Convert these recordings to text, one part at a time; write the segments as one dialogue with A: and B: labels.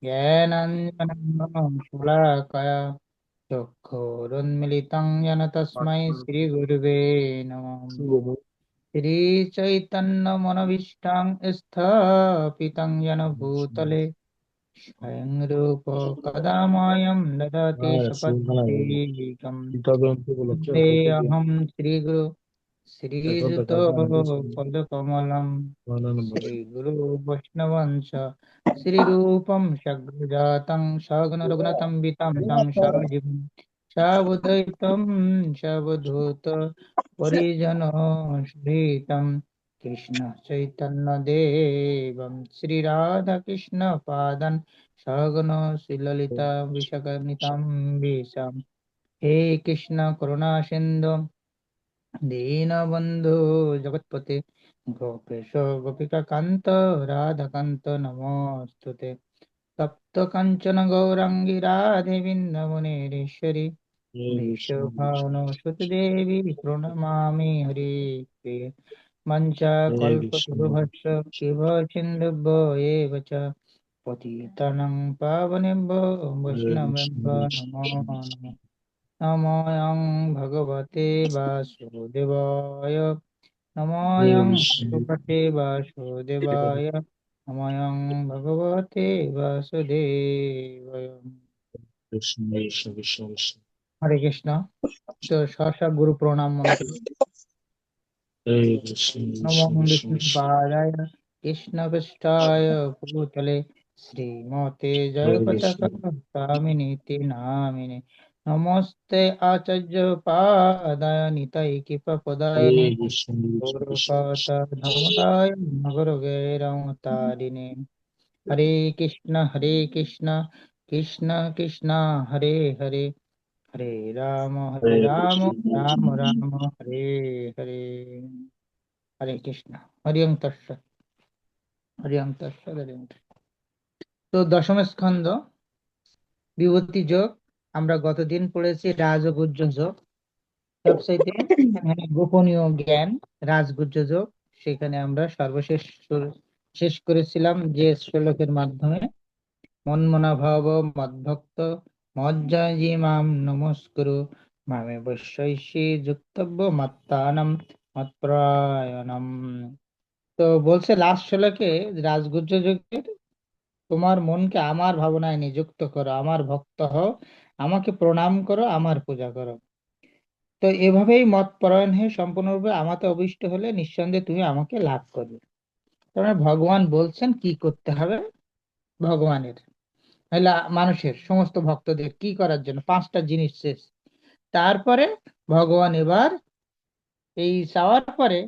A: ज्ञानाञ्जनं शलाकया चक्षुरुन्मिलितं येन तस्मै श्रीगुरुवे नमः। श्रीचैतन्यमनोभीष्टं स्थापितं येन भूतले स्वयं रूप कदा मह्यं ददाति स्वपदान्तिकम्। वन्देऽहं श्रीगुरु श्रीयुतो पदकमलं श्रीगुरु वैष्णवंश श्रीरूपं सग्रजातं सघ्नरघुनाथं वितं तं सजीवं सावधूतं सावधूत परिजनसहितं कृष्ण चैतन्य देवं श्रीराधाकृष्णपादं सगण श्रीललिता विशाखान्वितं विशां। हे कृष्ण करुणा सिन्धु दीनबन्धु जगत्पते गोपेश गोपिका कान्त राधाकान्त नमोऽस्तुते। तप्त काञ्चन गौराङ्गी राधे बिन्दमुनेश्वरी वृषभानुसुतदेवी प्रणमामि हरिप्रिये। वञ्चाकल्पतरुभ्यश्च कृपासिन्धुभ्यो एव च पतितानां पावनेभ्यो वैष्णवेभ्यो नमो नमः। नमोऽयं भगवते वासुदेवाय नमोऽयं भगवते वासुदेवाय नमोऽयं भगवते वासुदेवाय। হরে কৃষ্ণ। তো সহসা গুরু প্রণাম মন্ত্র। নমো বিষ্ণুপাদায় কৃষ্ণপৃষ্ঠায় ভূতলে শ্রীমতে জয়পতাকামিনীতি নামিনে নমস্তে আচার্য পাদায় নিতাই কৃপাপদায়নে গৌরপাতা ধমদায় নগরগৈরমতারিণে। হরে কৃষ্ণ কৃষ্ণ কৃষ্ণ হরে হরে হরে রাম রাম রাম হরে হরে। হরে কৃষ্ণ। হরি ওম তৎসৎ। হরি ওম তৎসৎ। হরি ওম তৎসৎ। তো দশম স্কন্ধ বিভূতি যোগ আমরা গতদিন পড়েছি রাজগুহ্য যোগ। সবচাইতে গোপনীয় জ্ঞান রাজগুহ্য যোগ। সেখানে আমরা সর্বশেষ শেষ করেছিলাম যে শ্লোকের মাধ্যমে মন্মনা ভাব মদ্ভক্ত মজ্জাজি মাম নমস্কুরু মামে বৈশ্যৈষী যুক্তব্য মাত্তানাম মৎপরায়ণম। তো বলছে লাস্ট শ্লোকে রাজগুহ্য যোগের তোমার মনকে আমার ভাবনায় নিযুক্ত করো, আমার ভক্ত হও, আমাকে প্রণাম করো, আমার পূজা করো। তো এভাবেই মত পরায়ণ হয়ে সম্পূর্ণরূপে আমাতে অভিষ্ট হলে নিঃসন্দেহে তুমি আমাকে লাভ করবে। তার মানে ভগবান বলছেন কি করতে হবে ভগবানের নাহলে মানুষের সমস্ত ভক্তদের কি করার জন্য পাঁচটা জিনিস শেষ। তারপরে ভগবান এবার এই চাওয়ার পরে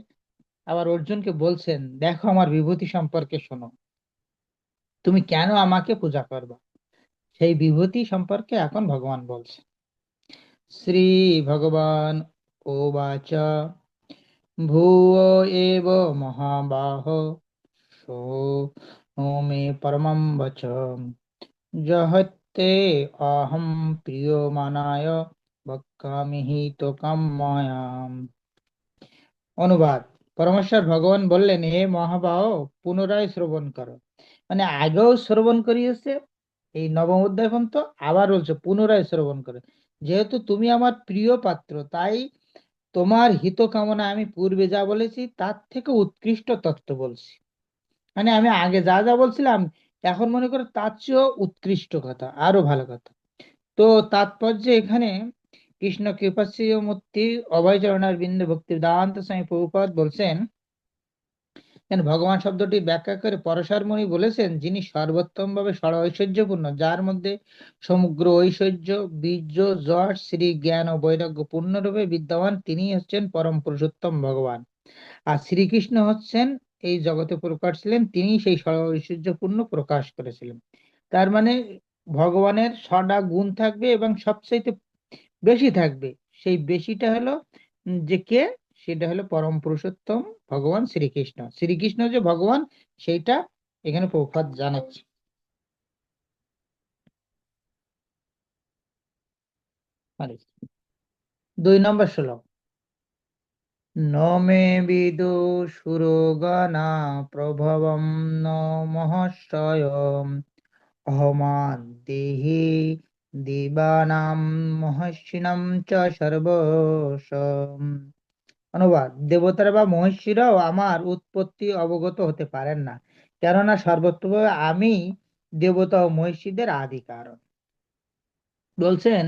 A: আবার অর্জুনকে বলছেন দেখো আমার বিভূতি সম্পর্কে শোনো, তুমি কেন আমাকে পূজা করবে সেই বিভূতি সম্পর্কে এখন ভগবান বলছে। শ্রী ভগবান ওবাচ ভুব এব মহাবাহো শো মে পরমম বচম জহতে অহম প্রিয়মানায় ভক্তামি হি তোকাম মায়াম। অনুবাদ। পরমেশ্বর ভগবান বললেন হে মহাবাহ পুনরায় শ্রবণ করো। মানে আগেও শ্রবণ করিয়েছে এই নবম অধ্যায় পর্যন্ত, আবার বলছে পুনরায় শ্রবণ করে। যেহেতু তুমি আমার প্রিয় পাত্র তাই তোমার হিত কামনা আমি পূর্বে যা বলেছি তার থেকে উৎকৃষ্ট তত্ত্ব বলছি। মানে আমি আগে যা যা বলছিলাম এখন মনে করো তার চেয়েও উৎকৃষ্ট কথা, আরো ভালো কথা। তো তাৎপর্য এখানে কৃষ্ণ কৃপাশ্রী মূর্তি অভয়চরণার বিন্দু ভক্তি বেদান্ত স্বামী প্রভুপাদ বলছেন। কেন ভগবান শব্দটি ব্যাখ্যা করে পরশর মুনি বলেছেন যিনি সর্বোত্তম ভাবে সর্ব ঐশ্বর্যপূর্ণ, যার মধ্যে সমগ্র ঐশ্বর্য বীর্য যশ শ্রী জ্ঞান ও বৈরাগ্য পূর্ণরূপে বিদ্যমান, তিনি হচ্ছেন পরম পুরুষোত্তম ভগবান। আর শ্রীকৃষ্ণ হচ্ছেন এই জগতে প্রকাশ ছিলেন, তিনি সেই সর্ব ঐশ্বর্যপূর্ণ প্রকাশ করেছিলেন। তার মানে ভগবানের ছটা গুণ থাকবে এবং সবচাইতে বেশি থাকবে। সেই বেশিটা হলো যে কে, সেটা হলো পরম পুরুষোত্তম ভগবান শ্রীকৃষ্ণ। শ্রীকৃষ্ণ যে ভগবান সেইটা এখানে প্রভুপাদ জানাচ্ছে। আরে, 2 নম্বর শ্লোক। ন মে বিদু সুরগণা প্রভবম ন মহর্ষয় অহমাদেহি দেবানাম মহর্ষিণাম চ সর্বশ। অনুবাদ: দেবতারা বা মহর্ষিরাও আমার উৎপত্তি অবগত হতে পারেন না, কেননা সর্বত্রভাবে আমি দেবতা ও মহর্ষিদের আদি কারণ। বলছেন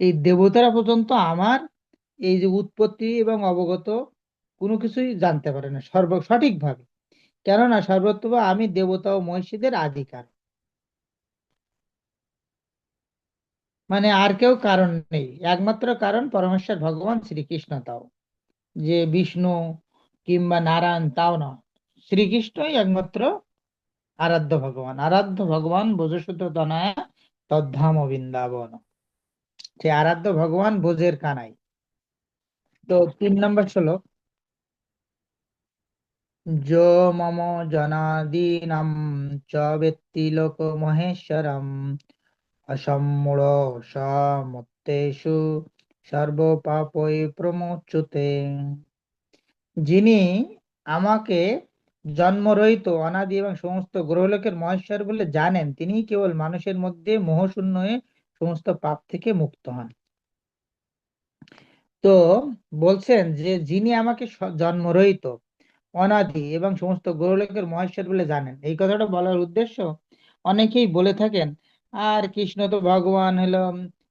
A: এই দেবতারা পর্যন্ত আমার এই যে উৎপত্তি এবং অবগত কোনো কিছুই জানতে পারে না সঠিকভাবে, কেননা সর্বত্রভাবে আমি দেবতা ও মহর্ষিদের আদি কারণ। মানে আর কেউ কারণ নেই, একমাত্র কারণ পরমেশ্বর ভগবান শ্রীকৃষ্ণ। তাও যে বিষ্ণু কিংবা নারায়ণ তাও না, শ্রীকৃষ্ণই একমাত্র আরাধ্য ভগবান ভোজসুত তনয়া তদ্ধাম বৃন্দাবন। সে আরাধ্য ভগবান ভোজের কানাই। তো 3 নম্বর শ্লোক: যো মম জনাদীনাম চ বেত্তি লোক মহেশ্বরম অসম্মূঢ় সমত্তেষু সর্বপাপৈ প্রমুচ্যতে। যিনি আমাকে জন্মরহিত অনাদি এবং সমস্ত গ্রহলোকের মহেশ্বর বলে জানেন, তিনি কেবল মানুষের মধ্যে মোহশূন্য হয়ে সমস্ত পাপ থেকে মুক্ত হন। তো বলছেন যে যিনি আমাকে জন্মরহিত অনাদি এবং সমস্ত গ্রহলোকের মহেশ্বর বলে জানেন, এই কথাটা বলার উদ্দেশ্য, অনেকেই বলে থাকেন আর কৃষ্ণ তো ভগবান হলো,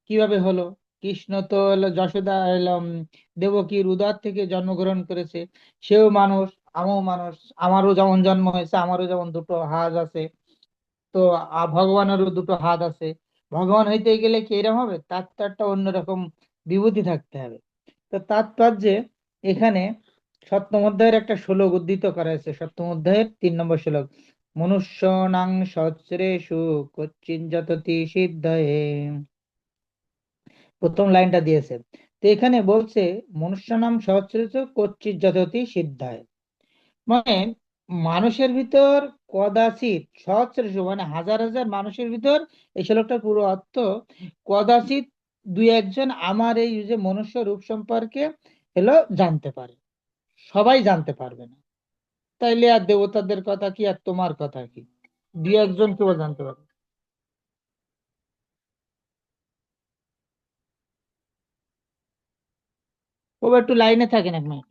A: কিভাবে হলো? কৃষ্ণ তো হলো যশোদা হলো দেবকীর উদর থেকে জন্মগ্রহণ করেছে, সেও মানুষ, আমিও মানুষ, আমারও যেমন জন্ম হয়েছে, আমারও যেমন দুটো হাত আছে। তো ভগবানেরও দুটো হাত আছে। ভগবান হইতে গেলে কি এরকম হবে? তার তো একটা অন্যরকম বিভূতি থাকতে হবে। তো তাৎপর্যে এখানে সপ্তম অধ্যায়ের একটা শ্লোক উদ্ধৃত করা হয়েছে, সপ্তম অধ্যায়ের 3 নম্বর শ্লোক: মনুষ্যানাং সহস্রেষু কচ্চিন যততি সিদ্ধয়ে। প্রথম লাইনটা দিয়েছে। তো এখানে বলছে মনুষ্যানাম সহস্রেষু কচ্চিন যততি সিদ্ধায়, মানে মানুষের ভিতর কদাচিৎ, সহস্রেষু মানে হাজার হাজার মানুষের ভিতর, এই শ্লোকটার পুরো অর্থ কদাচিৎ দুই একজন আমার এই যে মনুষ্য রূপ সম্পর্কে হলো জানতে পারে, সবাই জানতে পারবে না। তাইলে আর দেবতাদের কথা কি আর তোমার কথা কি? দুই একজন কেউ জানতে পারবে। ও একটু লাইনে থাকেন এক মিনিট।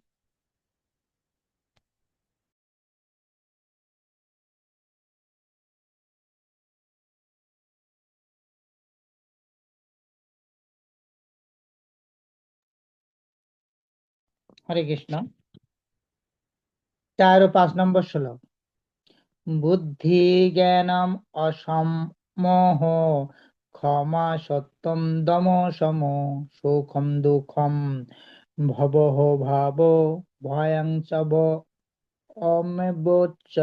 A: হরে কৃষ্ণ। 4 ও 5 নম্বর শ্লোক: বুদ্ধি জ্ঞানম অসম্মোহ ক্ষমা সত্যম দম সম সুখম দুঃখম ভবহ ভাব ভয়ং চ অমেবচ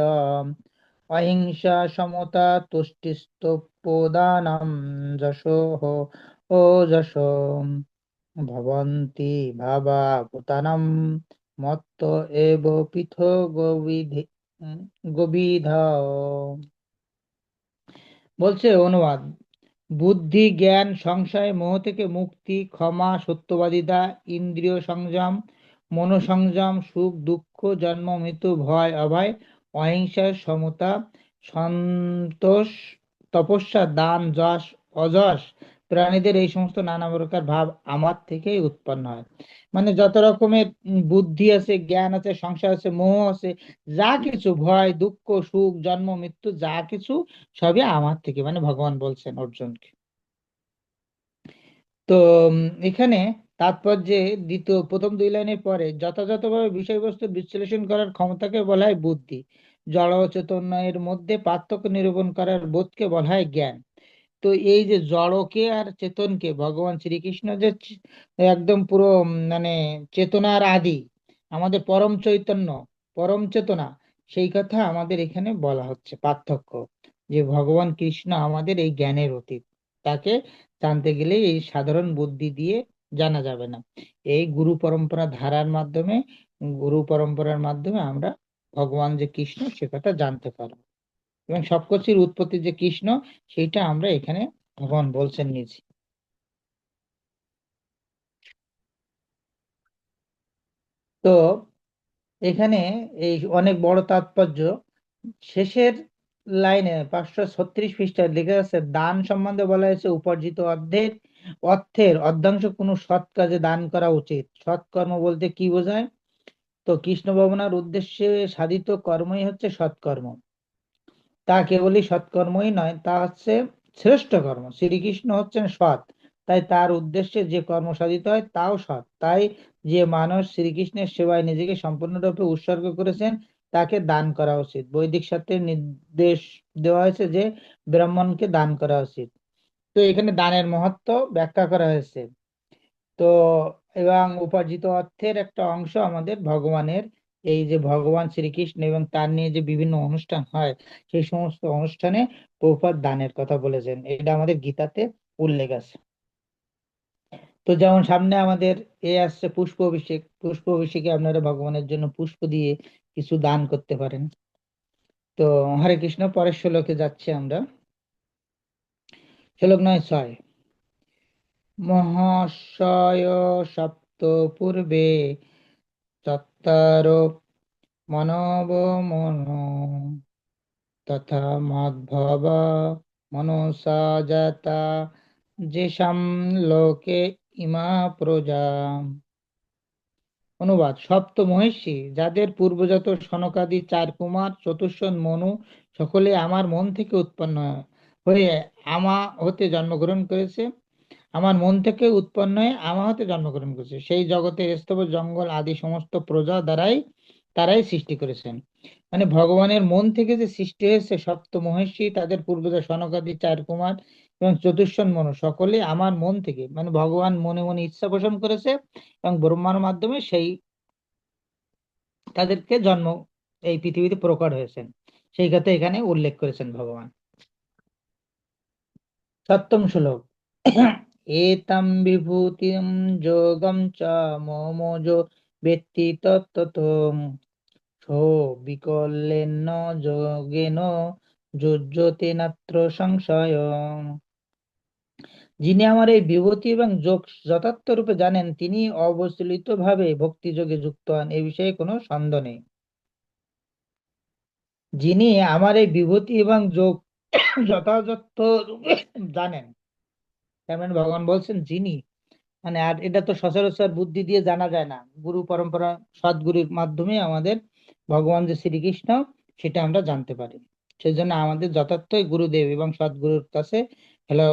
A: অহিংসা সমতা তুষ্টিস্তপোদানম যশোঃ ও যশ ভবন্তি ভাবা ভূতানাম মত্ত এব পৃথো গোবিধ। বলছে অনুবাদ: বুদ্ধি জ্ঞান সংশয় মোহ থেকে মুক্তি, ক্ষমা সত্যবাদিতা, ইন্দ্রিয় সংযম মনোসংযম, সুখ দুঃখ জন্ম মৃত্যু ভয় অভয়, অহিংসা সমতা সন্তোষ তপস্যা দান যশ অযশ, প্রাণীদের এই সমস্ত নানা প্রকার ভাব আমার থেকেই উৎপন্ন হয়। মানে যত রকমের বুদ্ধি আছে, জ্ঞান আছে, সংশয় আছে, মোহ আছে, যা কিছু ভয় দুঃখ সুখ জন্ম মৃত্যু যা কিছু, সবই আমার থেকে, মানে ভগবান বলছেন অর্জুনকে। তো এখানে তাৎপর্যে প্রথম 2 লাইনের পরে যথাযথভাবে বিষয়বস্তু বিশ্লেষণ করার ক্ষমতাকে বলা হয় বুদ্ধি, জড় ও চৈতন্যের মধ্যে পার্থক্য নিরূপণ করার বোধকে বলা হয় জ্ঞান। তো এই যে জড়কে আর চেতনকে ভগবান শ্রীকৃষ্ণ যে একদম পুরো মানে চেতনার আদি, আমাদের পরম চৈতন্য, পরম চেতনা, সেই কথা আমাদের এখানে বলা হচ্ছে পার্থক্য, যে ভগবান কৃষ্ণ আমাদের এই জ্ঞানের অতীত। তাকে জানতে গেলে এই সাধারণ বুদ্ধি দিয়ে জানা যাবে না, এই গুরু পরম্পরা ধারার মাধ্যমে, গুরু পরম্পরার মাধ্যমে আমরা ভগবান যে কৃষ্ণ সে কথা জানতে পারবো, এবং সবকিছুর উৎপত্তি যে কৃষ্ণ সেইটা আমরা এখানে ভগবান বলছেন নিজে। তো এখানে এই অনেক বড় তাৎপর্য। শেষের লাইনে 536 পৃষ্ঠায় লেখা আছে, দান সম্বন্ধে বলা হয়েছে উপার্জিত অর্থের অর্ধাংশ কোনো সৎ কাজে দান করা উচিত। সৎকর্ম বলতে কি বোঝায়? তো কৃষ্ণ ভাবনার উদ্দেশ্যে সাধিত কর্মই হচ্ছে সৎকর্ম। তা কেবলই সৎকর্মই নয়, তা হচ্ছে শ্রেষ্ঠ কর্ম। শ্রীকৃষ্ণ হচ্ছেন সৎ, তাই তার উদ্দেশ্যে যে কর্ম সাধিত হয় তাও সৎ। তাই যে মানুষ শ্রীকৃষ্ণের সেবায় নিজেকে সম্পূর্ণরূপে উৎসর্গ করেছেন তাকে দান করা উচিত। বৈদিক শাস্ত্রে নির্দেশ দেওয়া হয়েছে যে ব্রাহ্মণকে দান করা উচিত। তো এখানে দানের মহত্ব ব্যাখ্যা করা হয়েছে। তো এবং উপার্জিত অর্থের একটা অংশ আমাদের ভগবানের, এই যে ভগবান শ্রীকৃষ্ণ এবং তার নিয়ে যে বিভিন্ন অনুষ্ঠান হয় সেই সমস্ত অনুষ্ঠানে প্রভুপাদ দানের কথা বলেছেন, এটা আমাদের গীতাতে উল্লেখ আছে। তো যেমন সামনে আমাদের আসছে পুষ্প অভিষেক। পুষ্প অভিষেকে আপনারা ভগবানের জন্য পুষ্প দিয়ে কিছু দান করতে পারেন। তো হরে কৃষ্ণ, পরের শ্লোকে যাচ্ছি আমরা। শ্লোক 9-6। মহাশয় সপ্ত পূর্বে চত্বরো মানব মনো তথা মদ্ভব মনসা জাতা যেষাম লোকে ইমা প্রজা। অনুবাদ: সপ্ত মহিষী, যাদের পূর্বজাত সনকাদি 4 কুমার চতুষ্ষণ মনু সকলে আমার মন থেকে উৎপন্ন হয়ে আমা হতে জন্মগ্রহণ করেছে, আমার মন থেকে উৎপন্ন হয়ে আমা হতে জন্মগ্রহণ করেছে, সেই জগতের স্তব জঙ্গল আদি সমস্ত প্রজা দ্বারাই তারাই সৃষ্টি করেছেন। মানে ভগবানের মন থেকে যে সৃষ্টি হয়েছে সপ্ত মহিষী, তাদের পূর্বজা সনকাদি 4 কুমার এবং চতুষ্ষণ মনু সকলে আমার মন থেকে, মানে ভগবান মনে মনে ইচ্ছা পোষণ করেছে এবং ব্রহ্মার মাধ্যমে সেই তাদেরকে জন্ম এই পৃথিবীতে প্রকট হয়েছেন, সেই কথা এখানে উল্লেখ করেছেন ভগবান। সপ্তম শ্লোক। এতাম বিভূতিম যোগম চ মমোজো বেত্তি তত্ত্বতো সো বিকলেন যোগেন যুজ্যতে নাত্র সংশয়। যিনি আমার এই বিভূতি এবং যোগ যথার্থ রূপে জানেন তিনি অবচলিত ভাবে ভক্তি যোগে যুক্ত হন, এই বিষয়ে কোনো সন্দেহ নেই। যিনি আমার এই বিভূতি এবং যোগ যথাযথ রূপে জানেন, তার মানে ভগবান বলছেন যিনি, মানে আর এটা তো সচরাচর বুদ্ধি দিয়ে জানা যায় না, গুরু পরম্পরা সদ্গুরুর মাধ্যমে আমাদের ভগবান যে শ্রীকৃষ্ণ সেটা আমরা জানতে পারি। সেই জন্য আমাদের যথার্থই গুরুদেব এবং সদ্গুরুর কাছে হলো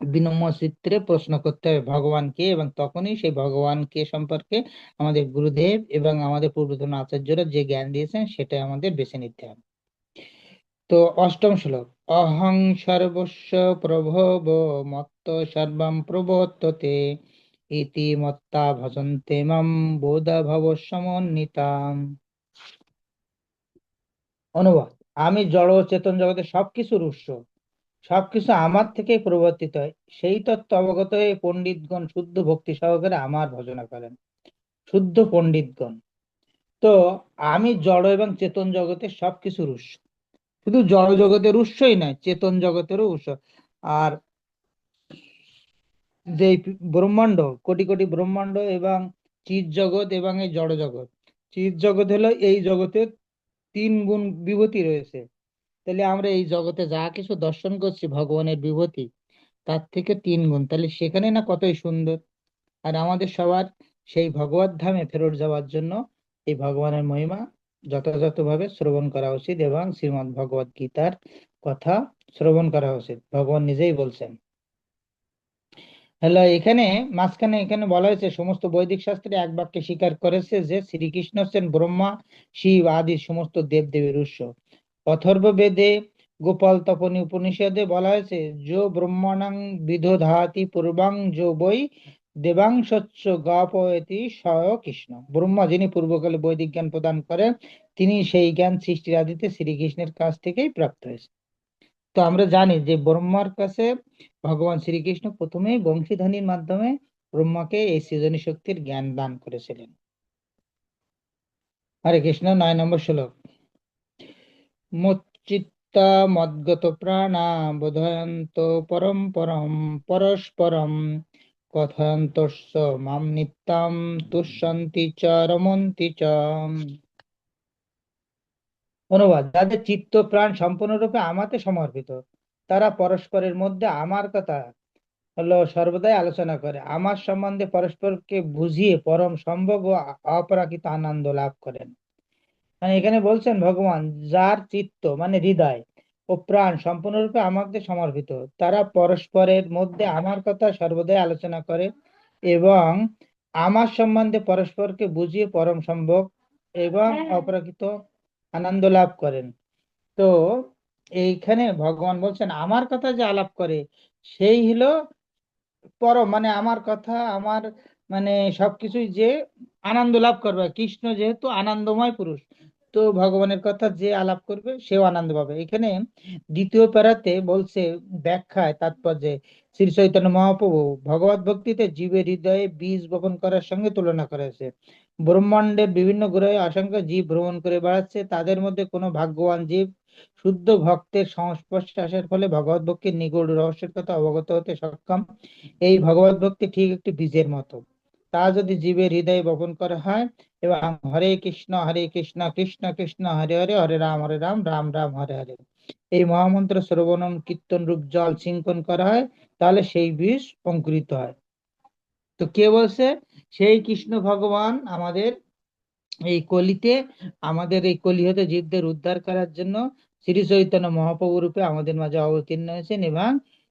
A: বিনম্র চিত্রে প্রশ্ন করতে হবে ভগবান কে, এবং তখনই সেই ভগবান কে সম্পর্কে আমাদের গুরুদেব এবং আমাদের পূর্বতন আচার্যরা যে জ্ঞান দিয়েছেন সেটা আমাদের বেছে নিতে হবে। তো অষ্টম শ্লোক। অহং সর্বস্ব প্রভব মত্ত সর্বম প্রবর্ততে ইতি মত্তা ভজন্তে মাম বোধা ভব সমন্বিতাম। অনুবাদ: আমি জড় ও চেতন জগতের সবকিছুর উৎস, সবকিছু আমার থেকেই প্রবর্তিত হয়, সেই তত্ত্ব অবগত হয়ে পণ্ডিতগণ শুদ্ধ ভক্তি সহকারে আমার ভজনা করেন। শুদ্ধ পণ্ডিতগণ। তো আমি জড় এবং চেতন জগতের সবকিছুর উৎস, শুধু জড় জগতের উৎসই নয়, চেতন জগতেরও উৎস। আর যে এই ব্রহ্মাণ্ড, কোটি কোটি ব্রহ্মাণ্ড এবং চিৎ জগৎ এবং এই জড় জগৎ, চিৎ জগৎ হলো এই জগতের 3 গুণ বিভূতি রয়েছে। তাহলে আমরা এই জগতে যা কিছু দর্শন করছি ভগবানের বিভূতি তার থেকে 3 গুণ, তাহলে সেখানে না কতই সুন্দর। আর আমাদের সবার সেই ভগবত ধামে ফেরত যাওয়ার জন্য এই ভগবানের মহিমা যথাযথভাবে শ্রবণ করা উচিত এবং শ্রীমদ্ ভগবত গীতার কথা শ্রবণ করা উচিত। ভগবান নিজেই বলছেন। হ্যালো, এখানে মাঝখানে এখানে বলা হয়েছে সমস্ত বৈদিক শাস্ত্রে এক বাক্যে স্বীকার করেছে যে শ্রীকৃষ্ণ হচ্ছেন ব্রহ্মা, শিব আদি সমস্ত দেব দেবীর উৎস। অথর্ব বেদে গোপাল তপনী উপনিষদে বলা হয়েছে যো ব্রহ্মণাং বিদধাতি পূর্বাং যো বৈ দেবাংশস্য গাপয়তি স কৃষ্ণ। ব্রহ্মা যিনি পূর্বকালে বৈদিক জ্ঞান প্রদান করেন, তিনি সেই জ্ঞান সৃষ্টির আদিতে শ্রীকৃষ্ণের কাছ থেকেই প্রাপ্ত হয়েছে। তো আমরা জানি যে ব্রহ্মার কাছে ভগবান শ্রীকৃষ্ণ প্রথমেই বংশীধ্বনির মাধ্যমে ব্রহ্মাকে এই সৃজনী শক্তির জ্ঞান দান করেছিলেন। হরে কৃষ্ণ। 9 নম্বর শ্লোক। মচ্চিত্তা মদ্গত প্রাণা বোধয়ন্ত পরম পরম পরস্পরম কথয়ন্তস্য মাম নিত্যাম তুষ্যন্তি চ রমন্তি চ। অনুবাদ: যাদের চিত্ত প্রাণ সম্পূর্ণরূপে আমাতে সমর্পিত, তারা পরস্পরের মধ্যে আমার কথা সর্বদাই আলোচনা করে, আমার সম্বন্ধে পরস্পরকে বুঝিয়ে পরম সম্ভোগ ও অপরাকিত আনন্দ লাভ করেন। মানে এখানে বলছেন ভগবান, যার চিত্ত মানে হৃদয় ও প্রাণ সম্পূর্ণরূপে আমাকে সমর্পিত, তারা পরস্পরের মধ্যে আমার কথা সর্বদাই আলোচনা করে এবং আমার সম্বন্ধে পরস্পরকে বুঝিয়ে পরম সম্ভোগ এবং অপরাকিত আনন্দ লাভ করেন। তো এইখানে ভগবান বলছেন আমার কথা যে আলাপ করে সেই হলো পরম, মানে আমার কথা, আমার মানে সবকিছুই যে আনন্দ লাভ করবে। কৃষ্ণ যেহেতু আনন্দময় পুরুষ, তো ভগবানের কথা যে আলাপ করবে সেও আনন্দ পাবে। এখানে দ্বিতীয় প্যারাতে বলছে, ব্যাখ্যায় তাৎপর্যে শ্রী চৈতন্য মহাপ্রভু ভগবত ভক্তিতে জীবের হৃদয়ে বীজ বপন করার সঙ্গে তুলনা করেছে। ব্রহ্মাণ্ডের বিভিন্ন গ্রহে অসংখ্য জীব ভ্রমণ করে বেড়াচ্ছে, তাদের মধ্যে কোনো ভাগ্যবান জীব শুদ্ধ ভক্তের সংস্পর্শে আসার ফলে ভগবত ভক্তির নিগূঢ় রহস্যের কথা অবগত হতে সক্ষম। এই ভগবত ভক্তি ঠিক একটি বীজের মতো, তা যদি জীবের হৃদয়ে বপন করা হয় এবং হরে কৃষ্ণ কৃষ্ণ কৃষ্ণ হরে হরে, হরে রাম রাম রাম হরে হরে, এই মহামন্ত্র শ্রবণম কীর্তন রূপ জল সিঞ্চন করা হয়, তাহলে সেই বীজ অঙ্কুরিত হয়। তো কে বলছে? সেই কৃষ্ণ ভগবান আমাদের এই কলিতে, আমাদের এই কলি হতে জীবদের উদ্ধার করার জন্য শ্রী চৈতন্য মহাপ্রভু রূপে আমাদের মাঝে অবতীর্ণ হয়েছেন এবং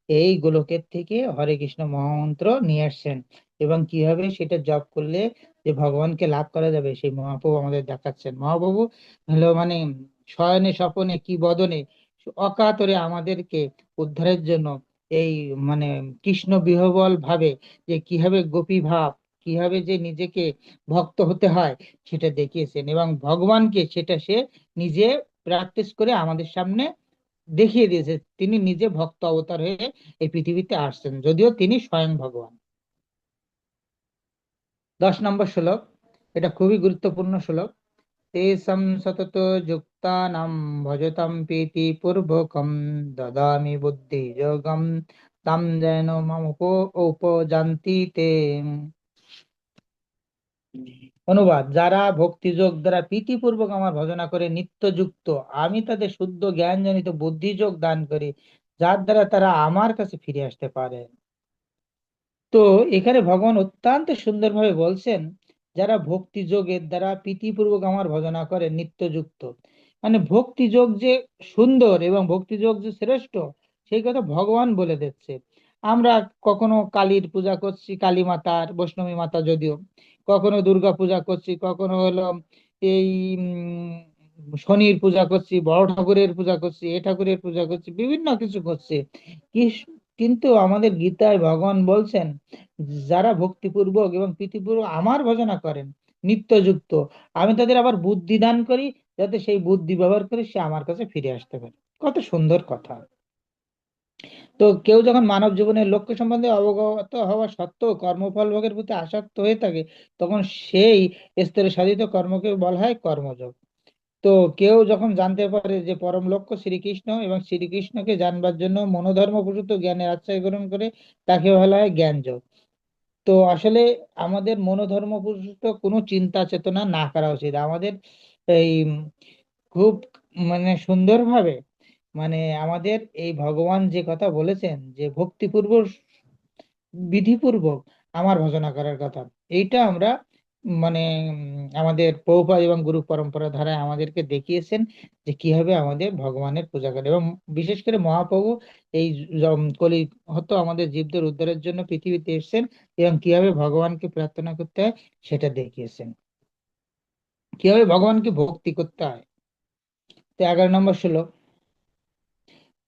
A: এই গোলকের থেকে হরে কৃষ্ণ মহামন্ত্র নিয়ে আসছেন। এবং কিভাবে সেটা জপ করলে যে ভগবানকে লাভ করা যাবে সেই মহাপ্রভু আমাদের দেখাচ্ছেন। মহাপ্রভু হলো মানে শয়নে স্বপনে কি বদনে অকাতরে আমাদেরকে উদ্ধারের জন্য এই মানে কৃষ্ণ বিহবল ভাবে যে কিভাবে গোপী ভাব, কিভাবে যে নিজেকে ভক্ত হতে হয় সেটা দেখিয়েছেন এবং ভগবানকে সেটা সে নিজে প্র্যাকটিস করে আমাদের সামনে দেখিয়ে দিয়েছে। তিনি নিজে ভক্ত অবতার হয়ে এই পৃথিবীতে আসছেন, যদিও তিনি স্বয়ং ভগবান। 10 নম্বর শ্লোক, এটা খুবই গুরুত্বপূর্ণ শ্লোক। তেষাং সতত যুক্তানাং ভজতাম প্রীতি পূর্বকম দদামি বুদ্ধি যোগম তাম যেন মম উপজান্তি তে। অনুবাদ: যারা ভক্তিযোগ দ্বারা প্রীতিপূর্বক আমার ভজনা করে নিত্য যুক্ত, আমি তাদের শুদ্ধ জ্ঞান জনিত বুদ্ধিযোগ দান করি, যার দ্বারা তারা আমার কাছে ফিরে আসতে পারে। তো এখানে ভগবান অত্যন্ত সুন্দরভাবে বলছেন, যারা ভক্তি যোগের দ্বারা প্রীতিপূর্বক আমার ভজনা করে নিত্যযুক্ত, মানে ভক্তি যোগ যে সুন্দর এবং ভক্তি যোগ যে শ্রেষ্ঠ, সেই কথা ভগবান বলে দিচ্ছে। আমরা কখনো কালীর পূজা করছি, কালী মাতার, বৈষ্ণবী মাতা যদিও, কখনো দুর্গা পূজা করছি, কখনো হলো এই শনির পূজা করছি, বড় ঠাকুরের পূজা করছি, এ ঠাকুরের পূজা করছি, বিভিন্ন কিছু করছি। কিন্তু আমাদের গীতায় ভগবান বলছেন, যারা ভক্তিপূর্বক এবং প্রীতিপূর্বক আমার ভজনা করেন নিত্যযুক্ত, আমি তাদের আবার বুদ্ধি দান করি, যাতে সেই বুদ্ধি ব্যবহার করে সে আমার কাছে ফিরে আসতে পারে। কত সুন্দর কথা! তো কেউ যখন মানব জীবনের লক্ষ্য সম্বন্ধে অবগত হওয়া সত্ত্বেও কর্মফল ভোগের প্রতি আসক্ত হয়ে থাকে, তখন সেই স্তরে সাধিত কর্মকে বলা হয় কর্মযোগ। তো কেউ যখন জানতে পারে যে পরম লক্ষ্য শ্রীকৃষ্ণ এবং শ্রীকৃষ্ণকে জানবার জন্য মনোধর্ম প্রসূত জ্ঞানের আশ্রয় গ্রহণ করে, তাকে বলা হয় জ্ঞানযোগ। তো আসলে আমাদের মনোধর্ম প্রসূত কোনো চিন্তা চেতনা না করা উচিত। আমাদের এই খুব মানে সুন্দরভাবে, মানে আমাদের এই ভগবান যে কথা বলেছেন যে ভক্তিপূর্বক বিধিপূর্বক আমার ভজনা করার কথা, এইটা আমরা মানে আমাদের প্রভুপাদ এবং গুরু পরম্পরা ধারায় আমাদেরকে দেখিয়েছেন যে কিভাবে আমাদের ভগবানের পূজা করে। এবং বিশেষ করে মহাপ্রভু এই কলি হতো আমাদের জীবদের উদ্ধারের জন্য পৃথিবীতে এসেছেন এবং কিভাবে ভগবানকে প্রার্থনা করতে হয় সেটা দেখিয়েছেন, কিভাবে ভগবানকে ভক্তি করতে হয়। তো 11 নম্বর শ্লোক,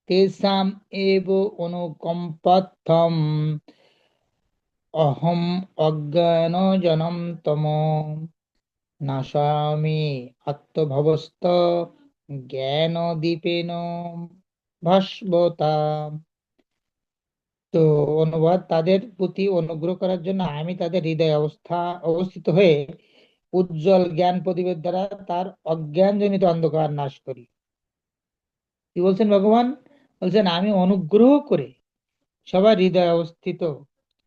A: তেষাম এব অনুকম্পার্থম অহম অজ্ঞানজনম তম নাশামি আত্মভবস্ত জ্ঞানদীপেন ভাস্বতা। তো অনুবাদ: তাদের প্রতি অনুগ্রহ করার জন্য আমি তাদের হৃদয় অবস্থিত হয়ে উজ্জ্বল জ্ঞান প্রদীপের দ্বারা তার অজ্ঞানজনিত অন্ধকার নাশ করি। কি বলছেন ভগবান? বলছেন আমি অনুগ্রহ করে সবার হৃদয়ে অবস্থিত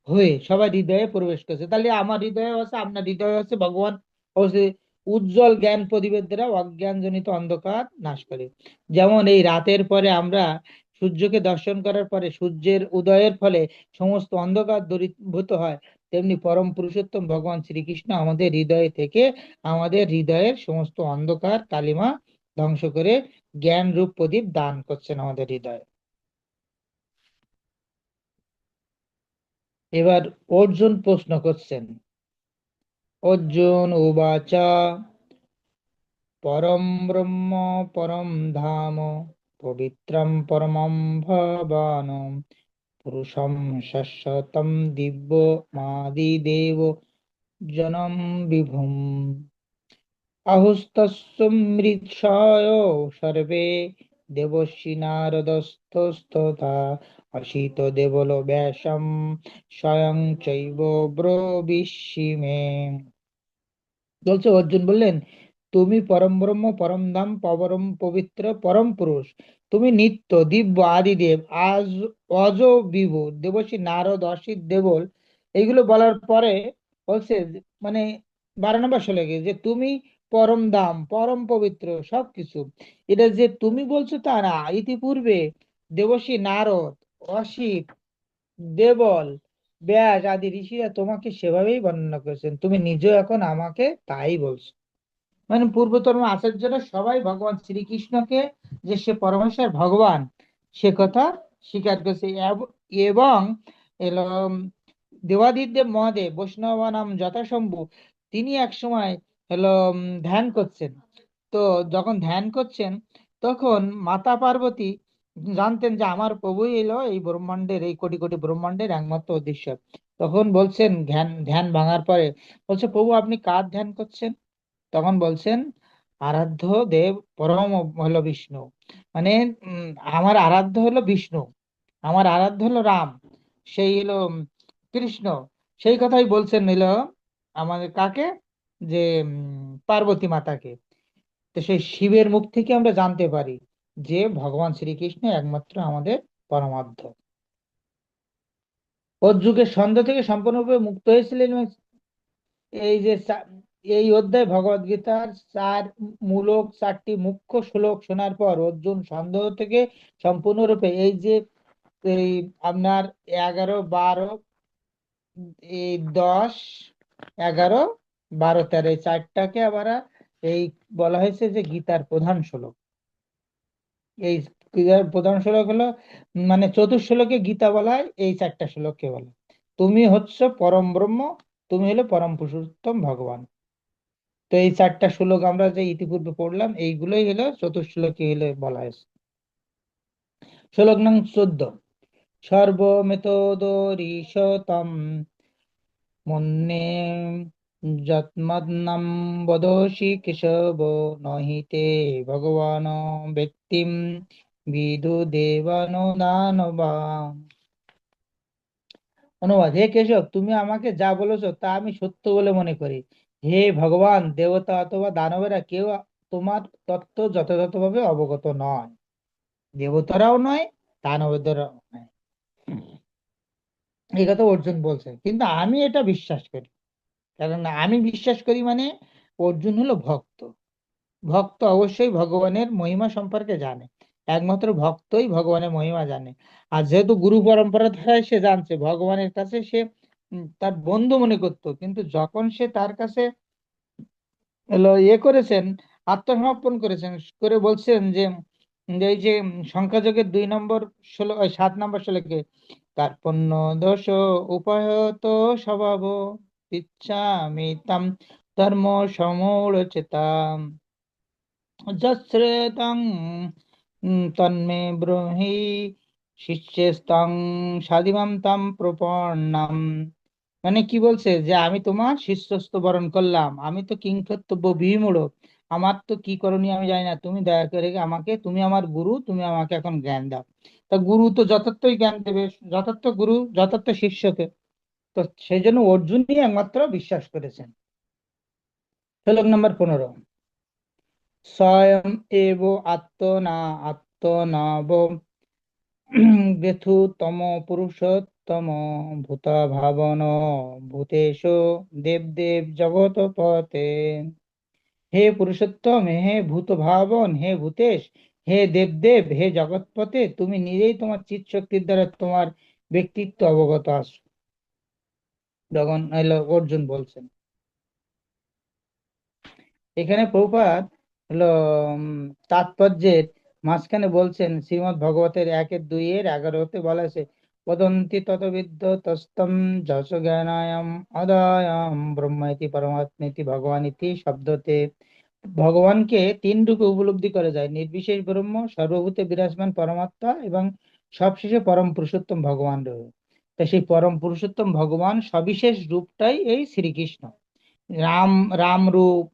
A: হয়ে সবার হৃদয়ে প্রবেশ করছে। তাহলে আমার হৃদয়ে আছে, আপনার হৃদয়ে আছে, ভগবান অবশ্যই উজ্জ্বল জ্ঞান প্রদীপের দ্বারা অজ্ঞানজনিত অন্ধকার নাশ করে। যেমন এই রাতের পরে আমরা সূর্যকে দর্শন করার পরে সূর্যের উদয়ের ফলে সমস্ত অন্ধকার দূরীভূত হয়, তেমনি পরম পুরুষোত্তম ভগবান শ্রীকৃষ্ণ আমাদের হৃদয়ে থেকে আমাদের হৃদয়ের সমস্ত অন্ধকার কালিমা ধ্বংস করে জ্ঞান রূপ প্রদীপ দান করছেন আমাদের হৃদয়ে। এবার অর্জুন প্রশ্ন করছেন। অর্জুন উবাচ পরম ব্রহ্ম পরম ধাম পবিত্রম পরমম ভবান পুরুষম শাশ্বতম দিব্যমাদিদেব জনম বিভুম আহুস্তস্মৃৎশয় সর্বে দেবর্ষি নারদস্তস্তথা অসিত দেবলো ব্যাসম স্বয়ং চৈব ব্রবিষ্যি মে। বলছে অর্জুন বললেন, তুমি পরম ব্রহ্ম পরম ধাম পরম পবিত্র পরম পুরুষ, তুমি নিত্য দিব্য আদিদেব আজ অজ বিভু দেবর্ষি নারদ অসিত দেবল, এইগুলো বলার পরে বলছে মানে 12 নম্বর শ্লোকে যে তুমি পরম ধাম পরম পবিত্র সবকিছু। এটা যে তুমি বলছো তা না, ইতিপূর্বে দেবর্ষি নারদ অসিত দেবল ব্যাস আদি ঋষিরা তোমাকে সেভাবেই বর্ণনা করেছেন, তুমি নিজেও এখন আমাকে তাই বলছো। মানে পূর্বতন আচার্যরা সবাই ভগবান শ্রীকৃষ্ণকে যে সে পরমেশ্বর ভগবান সে কথা স্বীকার করেছে। এবং এলো দেবাদিদেব মহাদেব বৈষ্ণবানাম যথাশম্ভু, তিনি এক সময় হলো ধ্যান করছেন। তো যখন ধ্যান করছেন তখন মাতা পার্বতী জানতেন যে আমার প্রভুই এলো এই ব্রহ্মাণ্ডের এই কোটি কোটি ব্রহ্মাণ্ডের একমাত্র উদ্দেশ্য। তখন বলছেন ধ্যান ধ্যান ভাঙার পরে বলছে, প্রভু আপনি কার ধ্যান করছেন? তখন বলছেন আরাধ্য দেব পরম হলো বিষ্ণু। মানে উম, আমার আরাধ্য হলো বিষ্ণু, আমার আরাধ্য হলো রাম, সেই হলো কৃষ্ণ। সেই কথাই বলছেন হলো আমাদের কাকে, যে পার্বতী মাতাকে। তো সেই শিবের মুখ থেকে আমরা জানতে পারি যে ভগবান শ্রীকৃষ্ণ একমাত্র আমাদের পরমার্থ। ওর যুগের সন্ধ্যা থেকে সম্পূর্ণরূপে মুক্ত হয়েছিলেন। এবং এই যে এই অধ্যায় ভগবদ গীতার মূলক 4টি মুখ্য শ্লোক শোনার পর অর্জুন সন্দেহ থেকে সম্পূর্ণরূপে এই যে এই আপনার 11 12 এই 10 11 12 13 এই চারটাকে আবার এই বলা হয়েছে যে গীতার প্রধান শ্লোক। এই গীতার প্রধান শ্লোক হলো মানে চতুর্শ্লোকে গীতা বলা হয়, এই 4টা শ্লোককে বলে তুমি হচ্ছ পরম ব্রহ্ম, তুমি হলো পরম পুরুষোত্তম ভগবান। তো এই 4টা শ্লোক আমরা যে ইতিপূর্বে পড়লাম এইগুলোই হলো চতুর্শ্লোকী হলে বলা হয়েছে। শ্লোক নং 14, সর্বমেতদোরীশতম মন্যে যৎমন্নম বদোষি কেশব নহিতে ভগবান ব্যক্তিম বিদু দেবানো দানবা। অনুবাদ, হে কেশব তুমি আমাকে যা বলেছো তা আমি সত্য বলে মনে করি। হে ভগবান, দেবতা অথবা দানবেরা কেউ তোমার তত্ত্ব যথাযথভাবে অবগত নয়, দেবতারাও নয় দানবেরাও নয়। এই কথা অর্জুন বলছে, কিন্তু আমি এটা বিশ্বাস করি। কারণ আমি বিশ্বাস করি মানে অর্জুন হলো ভক্ত। ভক্ত অবশ্যই ভগবানের মহিমা সম্পর্কে জানে, একমাত্র ভক্তই ভগবানের মহিমা জানে। আর যেহেতু গুরু পরম্পরা ধারায় সে জানছে ভগবানের কাছে সে তার বন্ধু মনে করতো, কিন্তু যখন সে তার কাছে হলো করেছেন আত্মসমর্পণ করেছেন করে বলছেন যে এই যে সংখ্যাযোগের 2 নম্বর 7 নম্বর শ্লোকে কার্পণ্য দোষ উপায়ত স্বভাব ইচ্ছামি তাম ধর্ম সমূঢ়চেতাম যশ্রেতাং তন্মে ব্রূহি শিষ্যেস্তাং সাধিমাম তাম প্রপন্নাম। মানে কি বলছে যে আমি তোমার শিষ্যত্ব বরণ করলাম, আমি তো কিংকর্তব্য বিমূঢ়, আমার তো কি করণীয় আমি জানি না, তুমি দয়া করে আমাকে, তুমি আমার গুরু, তুমি আমাকে এখন জ্ঞান দাও। তা গুরু তো যথার্থই জ্ঞান দেবে, যথার্থ গুরু যথার্থ শিষ্যকে। তো সেই জন্য অর্জুনই একমাত্র বিশ্বাস করেছেন। শ্লোক নম্বর 15, স্বয়ং এব আত্মনা আত্মনব বেথু তম পুরুষোত্তম ভূত ভাবন ভূতেশো দেব দেব জগৎপতে। হে পুরুষোত্তম, হে ভূত ভাবন, হে ভূতেশ, হে দেবদেব, হে জগৎপতে, তুমি নিজেই তোমার চিৎ শক্তির দ্বারা তোমার ব্যক্তিত্ব অবগত আছো। যখন হলো অর্জুন বলছেন, এখানে প্রভুপাদ হলো উম, তাৎপর্যের মাঝখানে বলছেন, শ্রীমদ্ ভগবতের 1-2-11-তে বলা আছে, বদন্তি ততবিদ্য তস্তম যশ জ্ঞানায়াম অদয়াম ব্রহ্ম ইতি পরমাত্মেতি ভগবান ইতি শব্দতে। ভগবানকে তিন রূপে উপলব্ধি করা যায়: নির্বিশেষ ব্রহ্ম, সর্বভূতে বিরাজমান পরমাত্মা, এবং সবশেষে পরম পুরুষোত্তম ভগবান রয়েছে। তা সেই পরম পুরুষোত্তম ভগবান সবিশেষ রূপটাই এই শ্রীকৃষ্ণ। রাম রাম রূপ,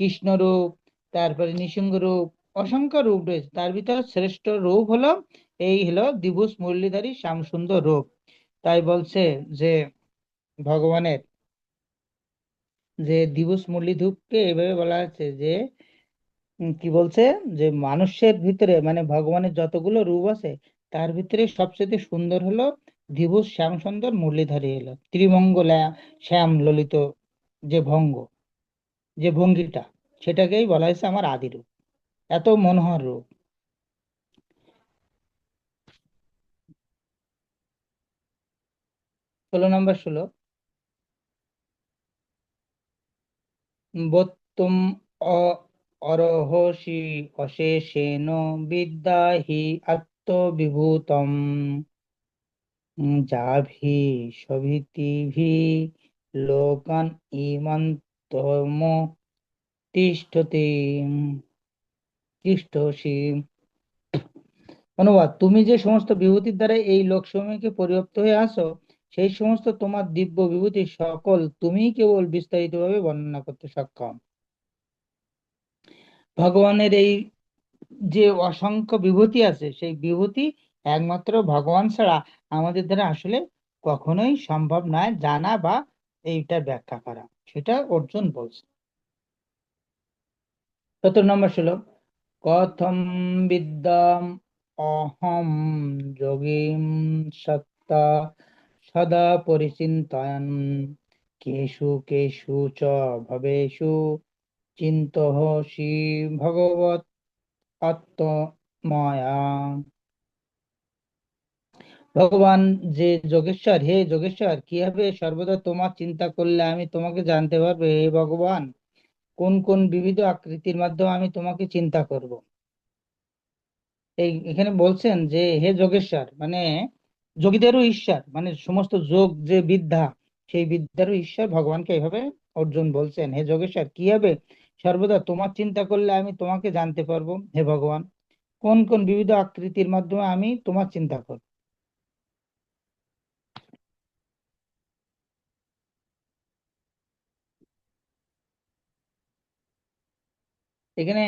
A: কৃষ্ণ রূপ, তারপরে নৃসিংহ রূপ, অসংখ্য রূপ রয়েছে। তার ভিতরে শ্রেষ্ঠ রূপ হলো এই হলো দ্বিভুজ মুরলীধারী শ্যাম সুন্দর রূপ। তাই বলছে যে ভগবানের যে দ্বিভুজ মুরলীধরকে এভাবে বলা আছে যে কি বলছে, যে মানুষের ভিতরে মানে ভগবানের যতগুলো রূপ আছে তার ভিতরে সবচেয়ে সুন্দর হলো দ্বিভুজ শ্যাম সুন্দর মুরলীধারী, হলো ত্রিমঙ্গলা শ্যাম ললিত যে ভঙ্গ, যে ভঙ্গিটা, সেটাকেই বলা হয়েছে আমার আদি রূপ, এত মনোহর রূপ। 16 নম্বর শ্লোক। বত্তুম অ- অরহসি অশেষেণ বিদ্যাহি আত্মবিভূতম যাভি সভিতিভি লোকান ইমন্তম তিষ্ঠতি তিষ্ঠসি। অনুবাদ: তুমি যে সমস্ত বিভূতির দ্বারা এই লোকসমূহকে পরিব্যাপ্ত হয়ে আছো, সেই সমস্ত তোমার দিব্য বিভূতি সকল তুমিই কেবল বিস্তারিতভাবে বর্ণনা করতে সক্ষম। ভগবানের এই যে অসংখ্য বিভূতি আছে, সেই বিভূতি একমাত্র ভগবান ছাড়া আমাদের দ্বারা আসলে কখনোই সম্ভব নয় জানা বা এইটা ব্যাখ্যা করা। সেটা অর্জুন বলছে। 17 নম্বর শ্লোক। কথম বিদ্যাম অহম যোগীম সত্তা সদা পরিচিন্তয়ন কেষু কেষু চ ভবেষু চিন্তয়সি ভগবত আত্মময়া। ভগবান যে যোগেশ্বর, হে যোগেশ্বর, কিভাবে সর্বদা তোমার চিন্তা করলে আমি তোমাকে জানতে পারবো? হে ভগবান, কোন কোন বিবিধ আকৃতির মাধ্যমে আমি তোমাকে চিন্তা করব? এই এখানে বলছেন যে হে যোগেশ্বর, মানে যোগীদেরও ঈশ্বর, মানে সমস্ত যোগ যে বিদ্যা, সেই বিদ্যারও ঈশ্বর ভগবানকে এইভাবে অর্জুন বলছেন, হে যোগেশ্বর, কিভাবে সর্বদা তোমার চিন্তা করলে আমি তোমাকে জানতে পারবো? হে ভগবান, কোন কোন বিবিধ আকৃতির মাধ্যমে আমি তোমার চিন্তা করব? এখানে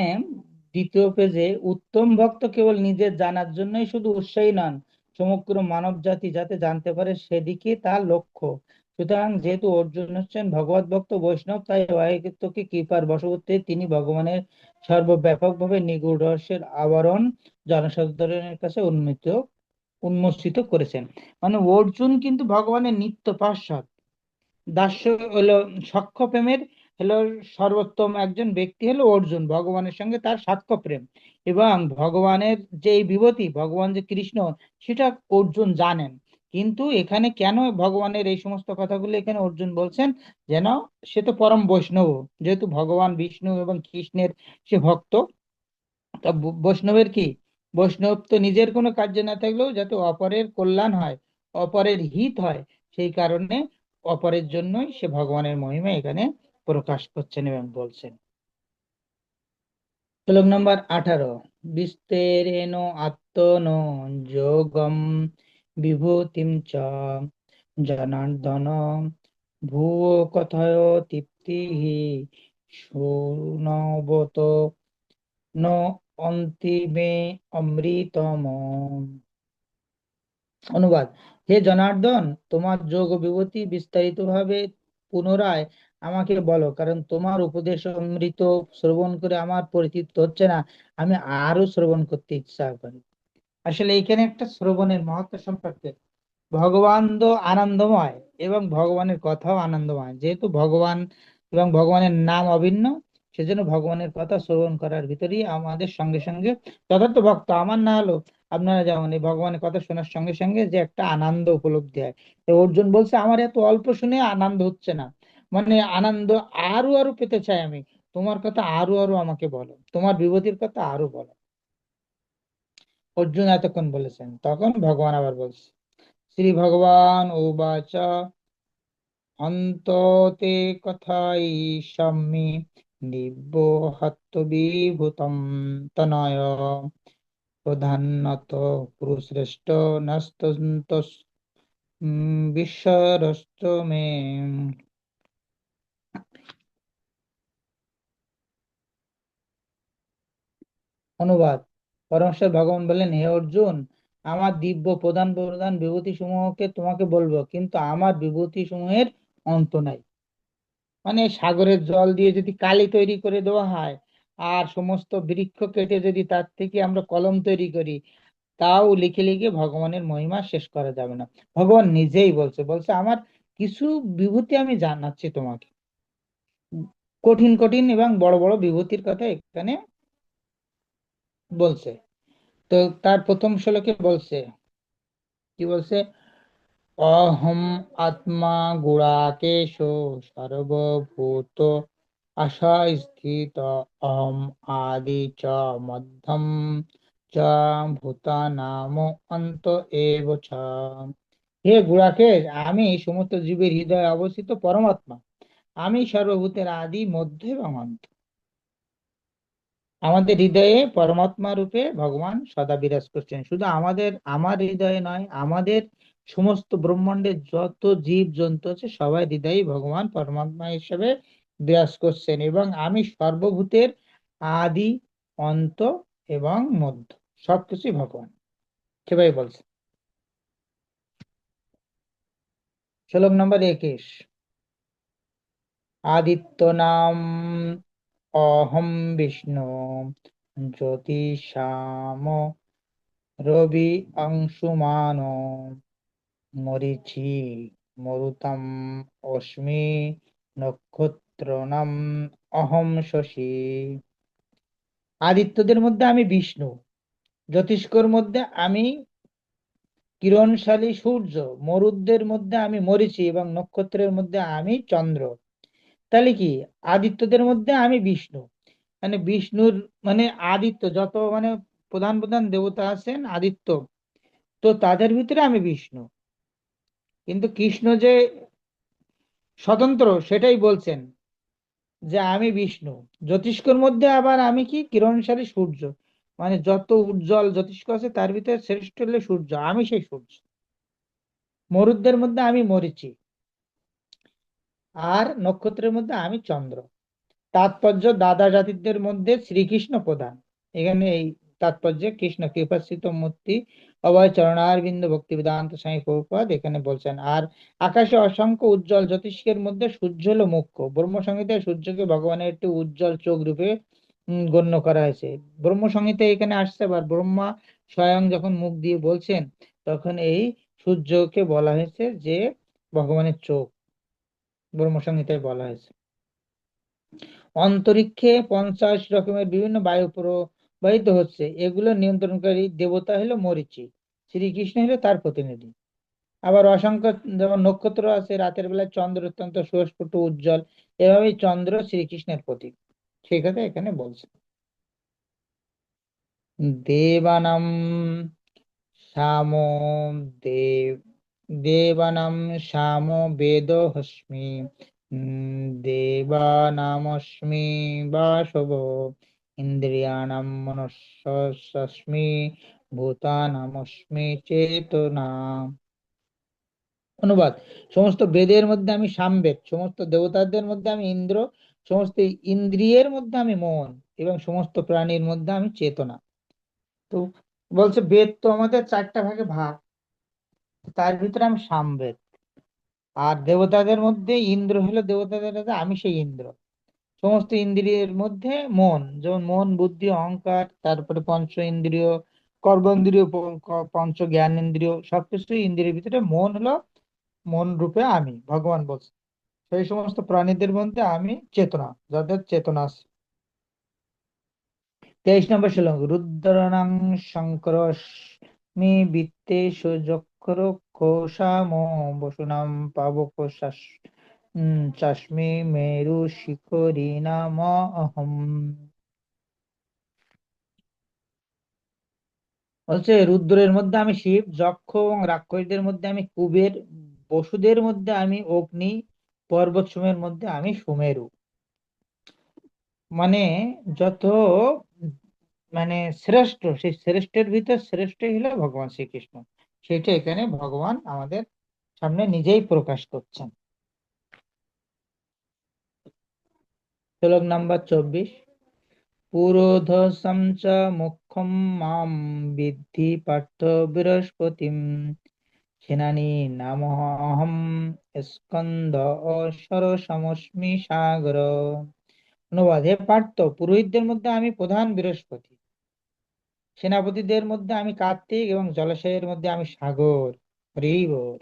A: দ্বিতীয় পেজে, উত্তম ভক্ত কেবল নিজের জানার জন্যই শুধু উৎসাহী নন, সমগ্র মানব জাতি যাতে জানতে পারে সেদিকে তার লক্ষ্য। সুতরাং যেহেতু অর্জুন হচ্ছেন ভগবত ভক্ত বৈষ্ণব, তাই অহেতুকী কৃপার বশবর্তী তিনি ভগবানের সর্বব্যাপকভাবে নিগূঢ় রহস্যের আবরণ জনসাধারণের কাছে উন্মোচিত করেছেন। মানে অর্জুন কিন্তু ভগবানের নিত্য পার্ষদ, দাস্য হলো সাক্ষ্য প্রেমের হলো সর্বোত্তম একজন ব্যক্তি হলো অর্জুন। ভগবানের সঙ্গে তার সাক্ষ্য প্রেম এবং ভগবানের যে এই বিভূতি, ভগবান যে কৃষ্ণ, সেটা অর্জুন জানেন। কিন্তু এখানে কেন ভগবানের এই সমস্ত কথাগুলো এখানে অর্জুন বলছেন? যেন সে তো পরম বৈষ্ণব, যেহেতু ভগবান বিষ্ণু এবং কৃষ্ণের সে ভক্ত, তা বৈষ্ণবের কি, বৈষ্ণব তো নিজের কোনো কার্য না থাকলেও যাতে অপরের কল্যাণ হয়, অপরের হিত হয়, সেই কারণে অপরের জন্যই সে ভগবানের মহিমা এখানে প্রকাশ করছেন এবং বলছেন। শ্লোক নম্বর 18। বিস্তেরেণ আত্মনো যোগম বিভূতিম চ জনার্দন ভুয়ো কথায় তৃপ্তিহি শূনবত ন অন্তিমে অমৃতম। অনুবাদ: হে জনার্দন, তোমার যোগ ও বিভূতি বিস্তারিত ভাবে পুনরায় আমাকে বলো, কারণ তোমার উপদেশ অমৃত শ্রবণ করে আমার পরিতৃপ্ত হচ্ছে না, আমি আরো শ্রবণ করতে ইচ্ছা করি। আসলে এখানে একটা শ্রবণের মহত্ব সম্পর্কে, ভগবান তো আনন্দময় এবং ভগবানের কথাও আনন্দময়, যেহেতু ভগবান এবং ভগবানের নাম অভিন্ন, সেজন্য ভগবানের কথা শ্রবণ করার ভিতরেই আমাদের সঙ্গে সঙ্গে যথার্থ ভক্ত আমার না হলো, আপনারা যেমন এই ভগবানের কথা শোনার সঙ্গে সঙ্গে যে একটা আনন্দ উপলব্ধি হয়। তো অর্জুন বলছে আমার এত অল্প শুনে আনন্দ হচ্ছে না, মানে আনন্দ আরো আরো পেতে চাই আমি। তোমার কথা আরো আরো আমাকে বলো, তোমার বিভূতির কথা আরো বলো। অর্জুন এতক্ষণ বলেছেন, তখন ভগবান আবার বলছে, শ্রী ভগবান উবাচ অন্ত তে কথাইষ্যামি নিব্বহত্তবিভূতম তনয় প্রধানত কুরুশ্রেষ্ঠ নস্তন্ত ঈশ্বরশ্চ মে। অনুবাদ। পরমেশ্বর ভগবান বললেন, হে অর্জুন, আমার দিব্য প্রধান প্রধান বিভূতি সমূহকে তোমাকে বলবো, কিন্তু আমার বিভূতি সমূহের অন্ত নাই। মানে সাগরের জল দিয়ে যদি কালি তৈরি করে দেওয়া হয়, আর সমস্ত বৃক্ষ কেটে যদি তার থেকে আমরা কলম তৈরি করি, তাও লিখে লিখে ভগবানের মহিমা শেষ করা যাবে না। ভগবান নিজেই বলছে বলছে আমার কিছু বিভূতি আমি জানাচ্ছি তোমাকে, কঠিন কঠিন এবং বড় বড় বিভূতির কথা এখানে বলছে। তো তার প্রথম শ্লোকে বলছে, কি বলছে, অহম আত্মা গুড়াকেশ সর্বভূত আশা স্থিত অহম আদি চ মধ্যম চ ভূতানাম অন্ত এব চ। হে গুড়াকেশ, আমি সমস্ত জীবের হৃদয়ে অবস্থিত পরমাত্মা, আমি সর্বভূতের আদি মধ্য এবং অন্ত। আমাদের হৃদয়ে পরমাত্মা রূপে ভগবান সদা বিরাজ করছেন। শুধু আমার হৃদয়ে নয়, আমাদের সমস্ত ব্রহ্মাণ্ডের যত জীব জন্তু আছে সবাই হৃদয়ে ভগবান পরমাত্মা হিসেবে বিরাজ করছেন, এবং আমি সর্বভূতের আদি, অন্ত এবং মধ্য, সবকিছুই ভগবান সেভাবে বলছে। শ্লোক নম্বর 21। আদিত্য নাম অহম বিষ্ণু জ্যোতিষাম রবি অংশুমান মরিচি মরুতম অস্মি নক্ষত্রনাম অহম শশী। আদিত্যদের মধ্যে আমি বিষ্ণু, জ্যোতিষ্কর মধ্যে আমি কিরণশালী সূর্য, মরুদ্দের মধ্যে আমি মরিচি এবং নক্ষত্রের মধ্যে আমি চন্দ্র। তাহলে কি, আদিত্যদের মধ্যে আমি বিষ্ণু, মানে বিষ্ণুর মানে আদিত্য যত মানে প্রধান প্রধান দেবতা আছেন আদিত্য, তো তাদের ভিতরে আমি বিষ্ণু। কিন্তু কৃষ্ণ যে স্বতন্ত্র সেটাই বলছেন, যে আমি বিষ্ণু। জ্যোতিষ্কর মধ্যে আবার আমি কি কিরণশালী সূর্য, মানে যত উজ্জ্বল জ্যোতিষ্ক আছে তার ভিতরে শ্রেষ্ঠ হলো সূর্য, আমি সেই সূর্য। মরুদ্দের মধ্যে আমি মরিচি, আর নক্ষত্রের মধ্যে আমি চন্দ্র। তাৎপর্য, দাদা জাতিদের মধ্যে শ্রীকৃষ্ণ প্রধান। এখানে এই তাৎপর্যে কৃষ্ণ কৃপাশ্রিত মূর্তি অভয় চরণারবিন্দ ভক্তি বেদান্ত স্বামী প্রভুপাদ এখানে বলছেন। আর আকাশে অসংখ্য উজ্জ্বল জ্যোতিষ্কের মধ্যে সূর্য হলো মুখ্য। ব্রহ্ম সংহিতায় সূর্যকে ভগবানের একটি উজ্জ্বল চোখ রূপে গণ্য করা হয়েছে। ব্রহ্ম সংহিতায় এখানে আসছে, আবার ব্রহ্মা স্বয়ং যখন মুখ দিয়ে বলছেন, তখন এই সূর্যকে বলা হয়েছে যে ভগবানের চোখ, ব্রহ্ম সংহিতায় বলা হয়েছে। অন্তরিক্ষে 50 রকমের বিভিন্ন বায়ু প্রবাহিত হচ্ছে, এগুলো নিয়ন্ত্রণকারী দেবতা হলো মরীচি, শ্রীকৃষ্ণ হলো তার প্রতিনিধি। আবার অসংখ্য যেমন নক্ষত্র আছে, রাতের বেলায় চন্দ্র অত্যন্ত সুস্ফুট উজ্জ্বল, এভাবেই চন্দ্র শ্রীকৃষ্ণের প্রতীক, সেই কথা এখানে বলছে। দেবানাম সামো দেব দেবানাম সামো বেদ হস্মি দেবানামস্মি বাসব ইন্দ্রিয়াণাম মনস্যস্মি ভূতানামস্মি চেতনা। অনুবাদ। সমস্ত বেদের মধ্যে আমি সামবেদ, সমস্ত দেবতাদের মধ্যে আমি ইন্দ্র, সমস্ত ইন্দ্রিয়ের মধ্যে আমি মন, এবং সমস্ত প্রাণীর মধ্যে আমি চেতনা। তো বলছে বেদ তো আমাদের 4টা ভাগে ভাগ, তার ভিতরে আমি সামবেদ। আর দেবতাদের মধ্যে ইন্দ্র হলো দেবতাদের রাজা, আমি সেই ইন্দ্র। সমস্ত ইন্দ্রিয়ের মধ্যে মন, যেমন মন বুদ্ধি অহংকার, তারপরে পঞ্চ ইন্দ্রিয়, কর্মেন্দ্রিয়, পঞ্চ জ্ঞান ইন্দ্রিয়, সবকিছু ইন্দ্রিয়ের ভিতরে মন হলো, মন রূপে আমি ভগবান বলছে। সেই সমস্ত প্রাণীদের মধ্যে আমি চেতনা, যাদের চেতনা আছে। 23 নম্বর শ্লোক, রুদ্রাণং শঙ্করস্মি বিত্তেষু যক্ষর কোশামো বসুনাম পাবক চাস্মি মেরু শিখরি নাম অহম। বলছে রুদ্রের মধ্যে আমি শিব, যক্ষ এবং রাক্ষসদের মধ্যে আমি কুবের, বসুদের মধ্যে আমি অগ্নি, পর্বতসমূহের মধ্যে আমি সুমেরু। মানে যত মানে শ্রেষ্ঠ, সেই শ্রেষ্ঠের ভিতর শ্রেষ্ঠই হলো ভগবান শ্রীকৃষ্ণ। সেটা এখানে ভগবান আমাদের সামনে নিজেই প্রকাশ করছেন। শ্লোক নাম্বার 24, পুরোধসং চ মুখ্যম মাম বিদ্ধি পার্থ বৃহস্পতিম সেনানি নামহম স্কন্দ সরসমস্মি সাগর। অনুবাদ, হে পার্থ, পুরোহিতদের মধ্যে আমি প্রধান বৃহস্পতি, সেনাপতিদের মধ্যে আমি কার্তিক এবং জলাশয়ের মধ্যে আমি সাগর। হরি বল।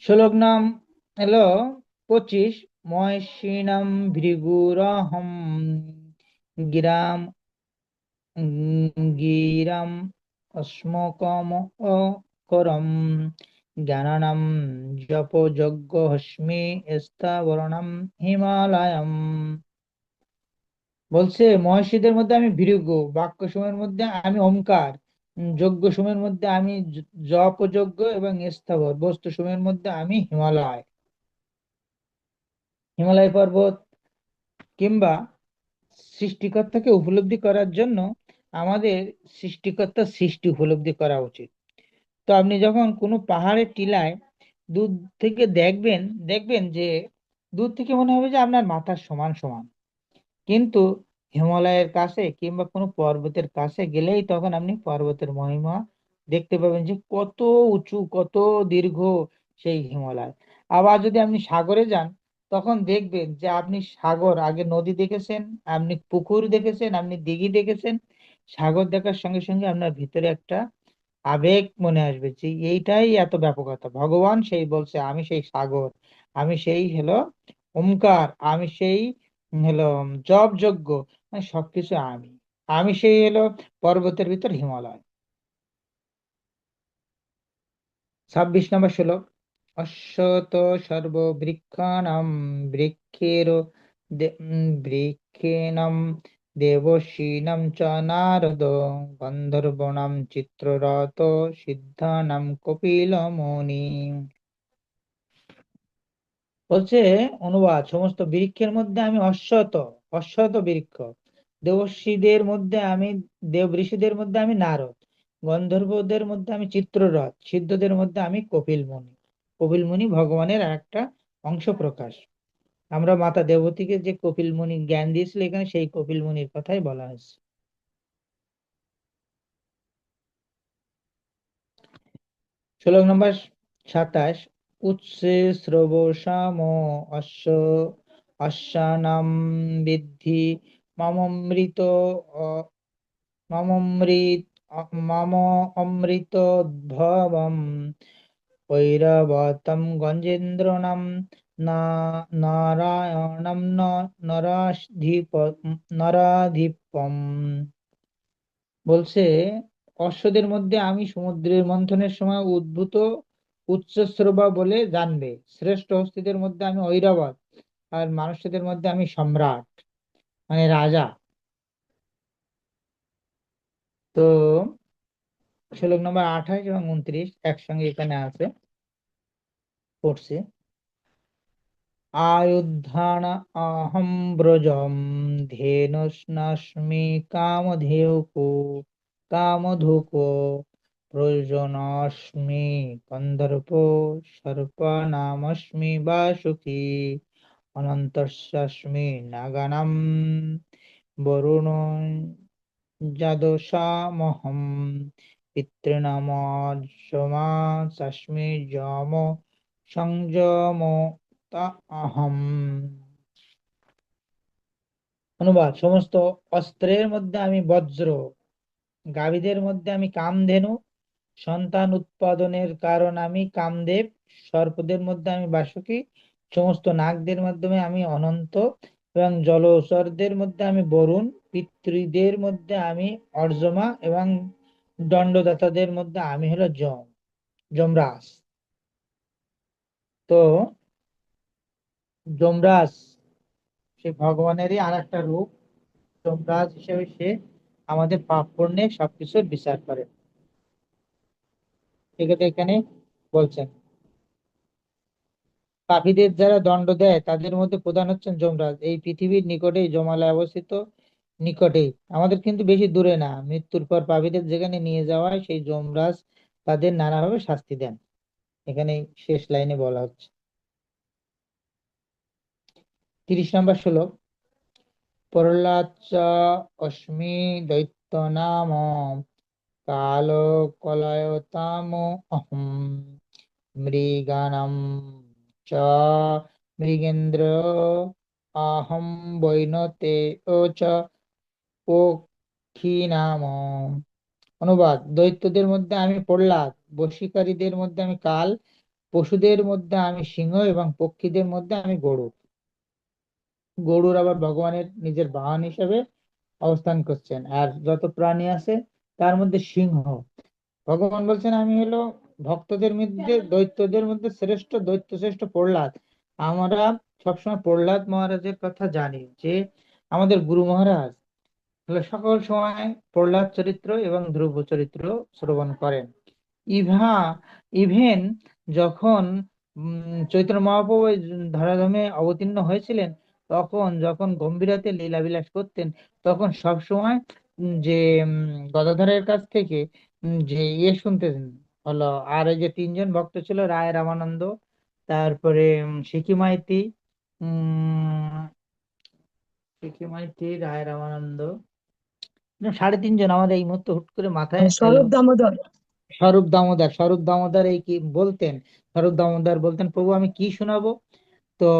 A: শ্লোক নাম হলো 25, মহেশিনাম ভৃগুরহম গিরাম গিরাম অস্মকম করম জ্ঞানানাম জপ যজ্ঞ হস্মি স্থাবরণম হিমালয়ম। বলছে মহর্ষিদের মধ্যে আমি ভৃগু, বাক্য সময়ের মধ্যে আমি ওমকার, যজ্ঞ সময়ের মধ্যে আমি জপ যজ্ঞ এবং স্থাবর বস্তু সময়ের মধ্যে আমি হিমালয়। হিমালয় পর্বত কিংবা সৃষ্টিকর্তাকে উপলব্ধি করার জন্য আমাদের সৃষ্টিকর্তার সৃষ্টি উপলব্ধি করা উচিত। তো আপনি যখন কোনো পাহাড়ের টিলায় দূর থেকে দেখবেন, দেখবেন যে দূর থেকে মনে হবে যে আপনার মাথার সমান সমান, কিন্তু হিমালয়ের কাছে কিংবা কোনো পর্বতের কাছে গেলেই তখন আপনি পর্বতের মহিমা দেখতে পাবেন যে কত উঁচু, কত দীর্ঘ সেই হিমালয়। আবার যদি আপনি সাগরে যান, তখন দেখবেন যে আপনি সাগর, আগে নদী দেখেছেন, আপনি পুকুর দেখেছেন, আপনি দিঘি দেখেছেন, সাগর দেখার সঙ্গে সঙ্গে আপনার ভিতরে একটা আবেগ মনে আসবে যে এইটাই এত ব্যাপকতা। ভগবান সেই বলছে আমি সেই সাগর, আমি সেই হলো ওমকার, আমি সেই হলো জপ যজ্ঞ, মানে সবকিছু আমি। আমি সেই হলো পর্বতের ভিতর হিমালয়। 26 নম্বর শ্লোক, অশ্বত সর্ববৃক্ষাণাম বৃক্ষের বৃক্ষেণাম দেবশীনাম চ নারদ গন্ধর্বণাম চিত্ররথ সিদ্ধানাম কপিল মুনি। বলছে, অনুবাদ, সমস্ত বৃক্ষের মধ্যে আমি অশ্বত, অশ্বত বৃক্ষ, দেবর্ষিদের মধ্যে আমি, দেব ঋষিদের মধ্যে আমি নারদ, গন্ধর্বদের মধ্যে আমি চিত্ররথ, সিদ্ধদের মধ্যে আমি কপিল মুনি। কপিল মুনি ভগবানের আর একটা অংশ প্রকাশ। আমরা মাতা দেবতীকে যে কপিল মুনি জ্ঞান দিয়েছিল, এখানে সেই কপিল মুনির কথাই বলা হয়েছে। শ্লোক নাম্বার 27, উৎসে শ্রবসাম অশ্ব অশ্বানাম বিদ্ধি মামৃত মমমৃত মম অমৃত ভবম ঐরাবতম গঞ্জেন্দ্রনাম না নারায়ণম নরাধিপ নরাধিপম। বলছে, অশ্বদের মধ্যে আমি সমুদ্রের মন্থনের সময় উদ্ভূত উচ্চশ্রবা বলে জানবে, শ্রেষ্ঠ হস্তিদের মধ্যে আমি ঐরাবত, আর মানুষদের মধ্যে আমি সম্রাট, মানে রাজা। তো শ্লোক নাম্বার 28 এবং 29 একসঙ্গে এখানে আছে, পড়ছে, আয়ুধান অহম ব্রজম ধেনুষ্ণাস্মি কামধেনুকো কামধুকো প্রয়োজনস্মি গন্ধর্প সর্পনামস্মি বাসুকি অনন্তস্মি নাগানাম বরুণ যদসামহম পিতৃনামর্যমা চাস্মি যম সংযম তা অহম। অনুবাদ, সমস্ত অস্ত্রের মধ্যে আমি বজ্র, গাভীদের মধ্যে আমি কামধেনু, সন্তান উৎপাদনের কারণ আমি কামদেব, সর্পদের মধ্যে আমি বাসুকি, সমস্ত নাগদের মাধ্যমে আমি অনন্ত, এবং জলচরদের মধ্যে আমি বরুণ, পিতৃদের মধ্যে আমি অর্যমা, এবং দণ্ডদাতাদের মধ্যে আমি হলো যমরাজ। তো যমরাজ সে ভগবানেরই আর একটা রূপ। যমরাজ হিসেবে সে আমাদের পাপ পুণ্যে সবকিছুর বিচার করে। সেক্ষেত্রে এখানে বলছেন পাপীদের যারা দণ্ড দেয় তাদের মধ্যে প্রধান হচ্ছেন যমরাজ। এই পৃথিবীর নিকটেই যমালয় অবস্থিত, নিকটেই, আমাদের কিন্তু বেশি দূরে না। মৃত্যুর পর পাপীদের যেখানে নিয়ে যাওয়া হয় সেই যমরাজ তাদের নানাভাবে শাস্তি দেন। এখানে শেষ লাইনে বলা হচ্ছে। 30 নম্বর শ্লোক। প্রহ্লাদ চ অস্মি দৈত্য নাম কাল কলয়তাম অহম মৃগাণাম চ মৃগেন্দ্র আহম বৈনতে ও চ পক্ষী নাম। অনুবাদ: দৈত্যদের মধ্যে আমি প্রহ্লাদ, বশীকারীদের মধ্যে আমি কাল, পশুদের মধ্যে আমি সিংহ, এবং পক্ষীদের মধ্যে আমি গরু। গরুর আবার ভগবানের নিজের বাহন হিসেবে অবস্থান করছেন। আর যত প্রাণী আছে তার মধ্যে সিংহ। ভগবান বলছেন আমি হলো ভক্তদের মধ্যে, দৈত্যদের মধ্যে শ্রেষ্ঠ, দৈত্য শ্রেষ্ঠ প্রহ্লাদ। আমরা সবসময় প্রহ্লাদ মহারাজের কথা জানি, যে আমাদের গুরু মহারাজ হলো সকল সময় প্রহ্লাদ চরিত্র এবং ধ্রুব চরিত্র শ্রবণ করেন। ইভা ইভেন যখন চৈতন্য মহাপ্রভু এই ধরাধামে অবতীর্ণ হয়েছিলেন, তখন যখন গম্ভীরাতে লীলাবিলাস করতেন, তখন সব সময় যে গদাধরের কাছ থেকে যে শুনতেন হলো। আর এই যে তিনজন ভক্ত ছিল, রায় রামানন্দ, তারপরে সিকি মাইতি, উম সিকি মাইতি, রায় রামানন্দ, সাড়ে তিনজন আমার এই মুহূর্তে হুট করে মাথায় এলো।
B: স্বরূপ দামোদর।
A: স্বরূপ দামোদর এই কি বলতেন? স্বরূপ দামোদর বলতেন, প্রভু আমি কি শোনাবো? তো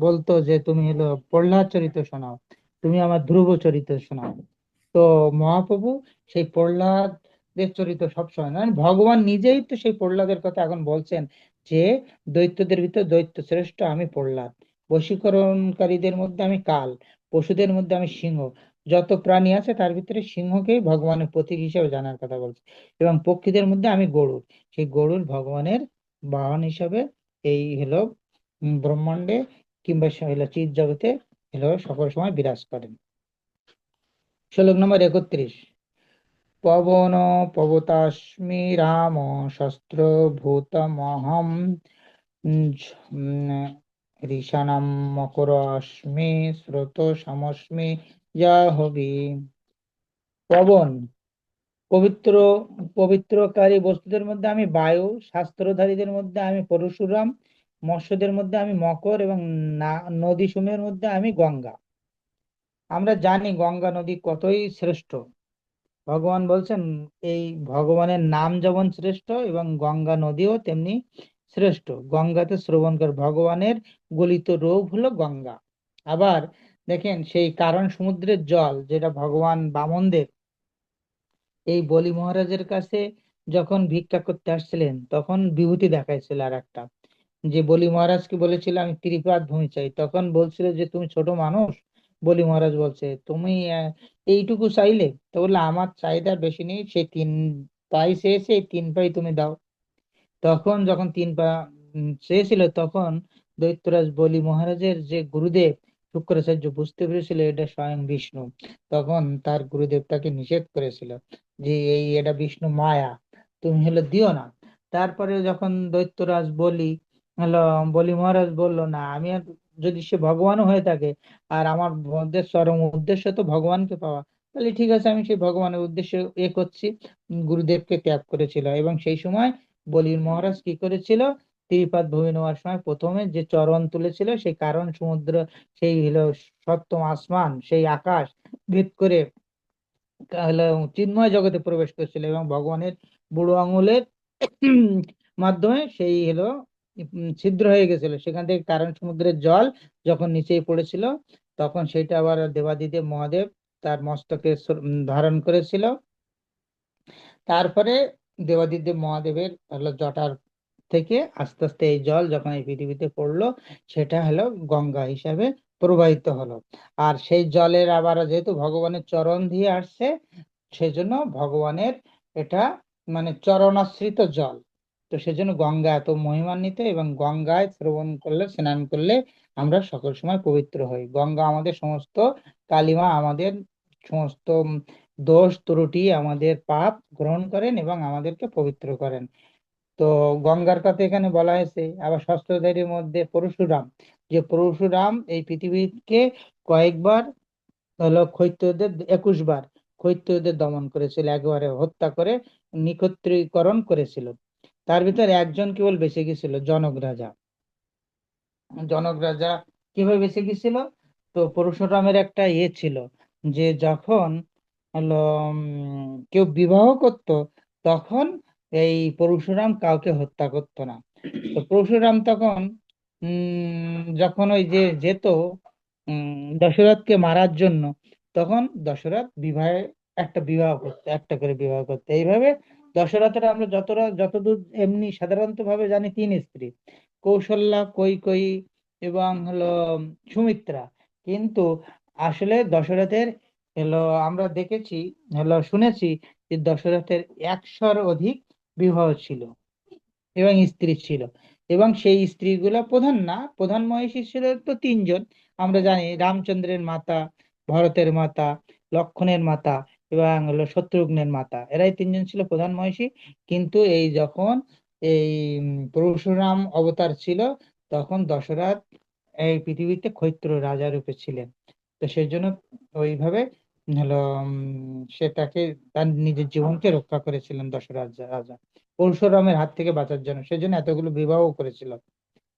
A: বলতো যে তুমি হলো প্রহ্লাদ চরিত্র শোনাও, তুমি আমার ধ্রুব চরিত্র শোনাও। তো মহাপ্রভু সেই প্রহ্লাদের চরিত্র সবসময়, মানে ভগবান নিজেই তো সেই প্রহ্লাদের কথা এখন বলছেন, যে দৈত্যদের ভিতর দৈত্য শ্রেষ্ঠ আমি প্রহ্লাদ, বশীকরণকারীদের মধ্যে আমি কাল, পশুদের মধ্যে আমি সিংহ, যত প্রাণী আছে তার ভিতরে সিংহকেই ভগবানের প্রতীক হিসেবে জানার কথা বলছে। এবং পক্ষীদের মধ্যে আমি গরুর, সেই গরুর ভগবানের বাহন হিসাবে এই হলো ব্রহ্মাণ্ডে কিংবা হলো চিৎ জগতে হলো সকল সময় বিরাজ করেন। শ্লোক নম্বর 31। পবন পবতাস্মি রাম শস্ত্র ভূতমহম ঋষানাম মকর অস্মি স্রোত সমস্মি জাহ্নবী। পবন, পবিত্র পবিত্রকারী বস্তুদের মধ্যে আমি বায়ু, শাস্ত্রধারীদের মধ্যে আমি পরশুরাম, মৎস্যদের মধ্যে আমি মকর, এবং নদী সমূহের মধ্যে আমি গঙ্গা। আমরা জানি গঙ্গা নদী কতই শ্রেষ্ঠ। ভগবান বলছেন এই ভগবানের নাম যেমন শ্রেষ্ঠ, এবং গঙ্গা নদীও তেমনি শ্রেষ্ঠ। গঙ্গাতে শ্রবণ করে ভগবানের গলিত রূপ হলো গঙ্গা। আবার দেখেন সেই কারণ সমুদ্রের জল, যেটা ভগবান বামনদেব এই বলি মহারাজের কাছে যখন ভিক্ষা করতে আসছিলেন, তখন বিভূতি দেখাইছিল আর একটা, যে বলি মহারাজকে বলেছিল আমি ত্রিপাদ ভূমি চাই, তখন বলছিল যে তুমি ছোট মানুষ। বলি মহারাজ বলছে তুমি এইটুকু চাইলে? তো বললো আমার চাহিদা বেশি নেই, সে 3 পাই চেয়েছে, এই 3 পাই তুমি দাও। তখন যখন 3 পা চেয়েছিল, তখন দৈত্যরাজ বলি মহারাজের যে গুরুদেব শুক্রাচার্য বুঝতে পেরেছিল এটা স্বয়ং বিষ্ণু। তখন তার গুরুদেব তাকে নিষেধ করেছিল, যে এই এটা বিষ্ণু মায়া, তুমি হলো দিও না। তারপরে যখন দৈত্যরাজ হলো বলি মহারাজ বলল না, আমি আর, যদি সে ভগবানও হয়ে থাকে, আর আমার চরম উদ্দেশ্য তো ভগবানকে পাওয়া, তাহলে ঠিক আছে আমি সেই ভগবানের উদ্দেশ্যে করছি। গুরুদেবকে ত্যাগ করেছিল। এবং সেই সময় বলির মহারাজ কি করেছিল, ত্রিপাদ ভূমি নেওয়ার সময় প্রথমে যে চরণ তুলেছিল, সেই কারণ সমুদ্র, সেই হলো সপ্তম আসমান, সেই আকাশ ভেদ করে হলো চিন্ময় জগতে প্রবেশ করেছিল, এবং ভগবানের বুড়ো আঙুলের মাধ্যমে সেই হলো ছিদ্র হয়ে গেছিল, সেখান থেকে কারণ সমুদ্রের জল যখন নিচেই পড়েছিল, তখন সেটা আবার দেবাদিদেব মহাদেব তার মস্তকে ধারণ করেছিল। তারপরে দেবাদিদেব মহাদেবের হলো জটার থেকে আস্তে আস্তে এই জল যখন এই পৃথিবীতে পড়লো, সেটা হলো গঙ্গা হিসাবে প্রবাহিত হলো। আর সেই জলের আবার যেহেতু ভগবানের চরণ দিয়ে আসছে, সেজন্য ভগবানের এটা মানে চরণাশ্রিত জল। তো সেজন্য গঙ্গা এত মহিমান্বিত, এবং গঙ্গায় শ্রবণ করলে, স্নান করলে আমরা সকল সময় পবিত্র হই। গঙ্গা আমাদের সমস্ত কালিমা, আমাদের সমস্ত দোষ ত্রুটি, আমাদের পাপ গ্রহণ করেন এবং আমাদেরকে পবিত্র করেন। তো গঙ্গার কথা এখানে বলা হয়েছে। আবার ষষ্ঠধারীর মধ্যে পরশুরাম, যে পরশুরাম এই পৃথিবীকে কয়েকবার হলো ক্ষৈত্যদের, 21 বার ক্ষৈত্যদের দমন করেছিল, একবারে হত্যা করে নিকত্রীকরণ করেছিল। তার ভিতরে একজন কেবল বেঁচে গেছিল, জনক রাজা। জনক রাজা কিভাবে বেঁচে গেছিল? তো পরশুরামের একটা ছিল, যে যখন হলো কেউ বিবাহ করত, তখন এই পরশুরাম কাউকে হত্যা করতো না। তো পরশুরাম তখন যখন ওই যে যেত দশরথকে মারার জন্য, তখন দশরথ বিবাহে একটা বিবাহ করতো, একটা করে বিবাহ করতো। এইভাবে দশরথের আমরা যতদূর এমনি সাধারণত ভাবে জানি তিন স্ত্রী: কৌশল্যা, কৈকেয়ী এবং হলো সুমিত্রা। কিন্তু আসলে দশরথের হলো আমরা দেখেছি, হলো শুনেছি যে দশরথের 100-র অধিক বিবাহ ছিল এবং স্ত্রী ছিল। এবং সেই স্ত্রীগুলা প্রধান না, প্রধান মহিষী ছিল তো তিনজন। আমরা জানি রামচন্দ্রের মাতা, ভরতের মাতা, লক্ষণের মাতা এবং হলো শত্রুঘ্নের মাতা, এরাই তিনজন ছিল প্রধান মহিষী। কিন্তু এই যখন এই পরশুরাম অবতার ছিল, তখন দশরথ এই পৃথিবীতে ক্ষৈত্র রাজা রূপে ছিলেন। তো সেই জন্য ওইভাবে হলো সে তাকে তার নিজের জীবনকে রক্ষা করেছিলেন দশরথ রাজা, পরশুরামের হাত থেকে বাঁচার জন্য। সেজন্য এতগুলো বিবাহ করেছিল।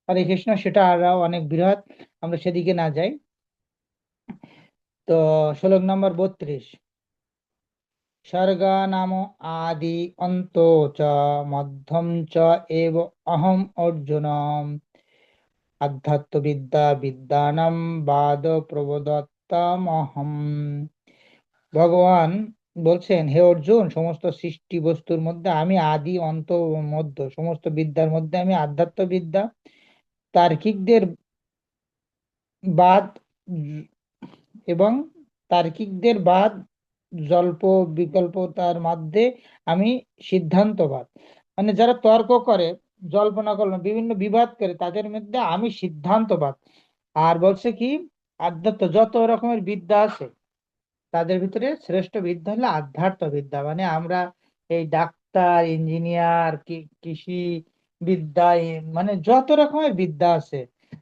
A: হরে কৃষ্ণ, সেটা আরো অনেক বৃহৎ, আমরা সেদিকে না যাই। তো শ্লোক নম্বর 32: স্বর্গ নাম আদি অন্ত চ মধ্যম চ এব অহম অর্জুন আধ্যাত্মবিদ্যা বিদ্যানাম বাদ প্রবোদত্তমহম। ভগবান বলছেন, হে অর্জুন, সমস্ত সৃষ্টি বস্তুর মধ্যে আমি আদি অন্ত ও মধ্য, সমস্ত বিদ্যার মধ্যে আমি আধ্যাত্ম বিদ্যা। তার্কিকদের বাদ এবং তার্কিকদের বাদ, জল্প বিকল্পতার মধ্যে আমি সিদ্ধান্তবাদ। মানে যারা তর্ক করে, জল্পনা কল্পনা বিভিন্ন বিবাদ করে, তাদের মধ্যে আমি সিদ্ধান্তবাদ। আর বলছে কি, আধ্যাত্ম যত রকমের বিদ্যা আছে, তাদের ভিতরে শ্রেষ্ঠ বিদ্যা হলো আধ্যাত্ম বিদ্যা। মানে আমরা এই ডাক্তার, ইঞ্জিনিয়ার, কৃষি বিদ্যা, মানে যত রকমের বিদ্যা আছে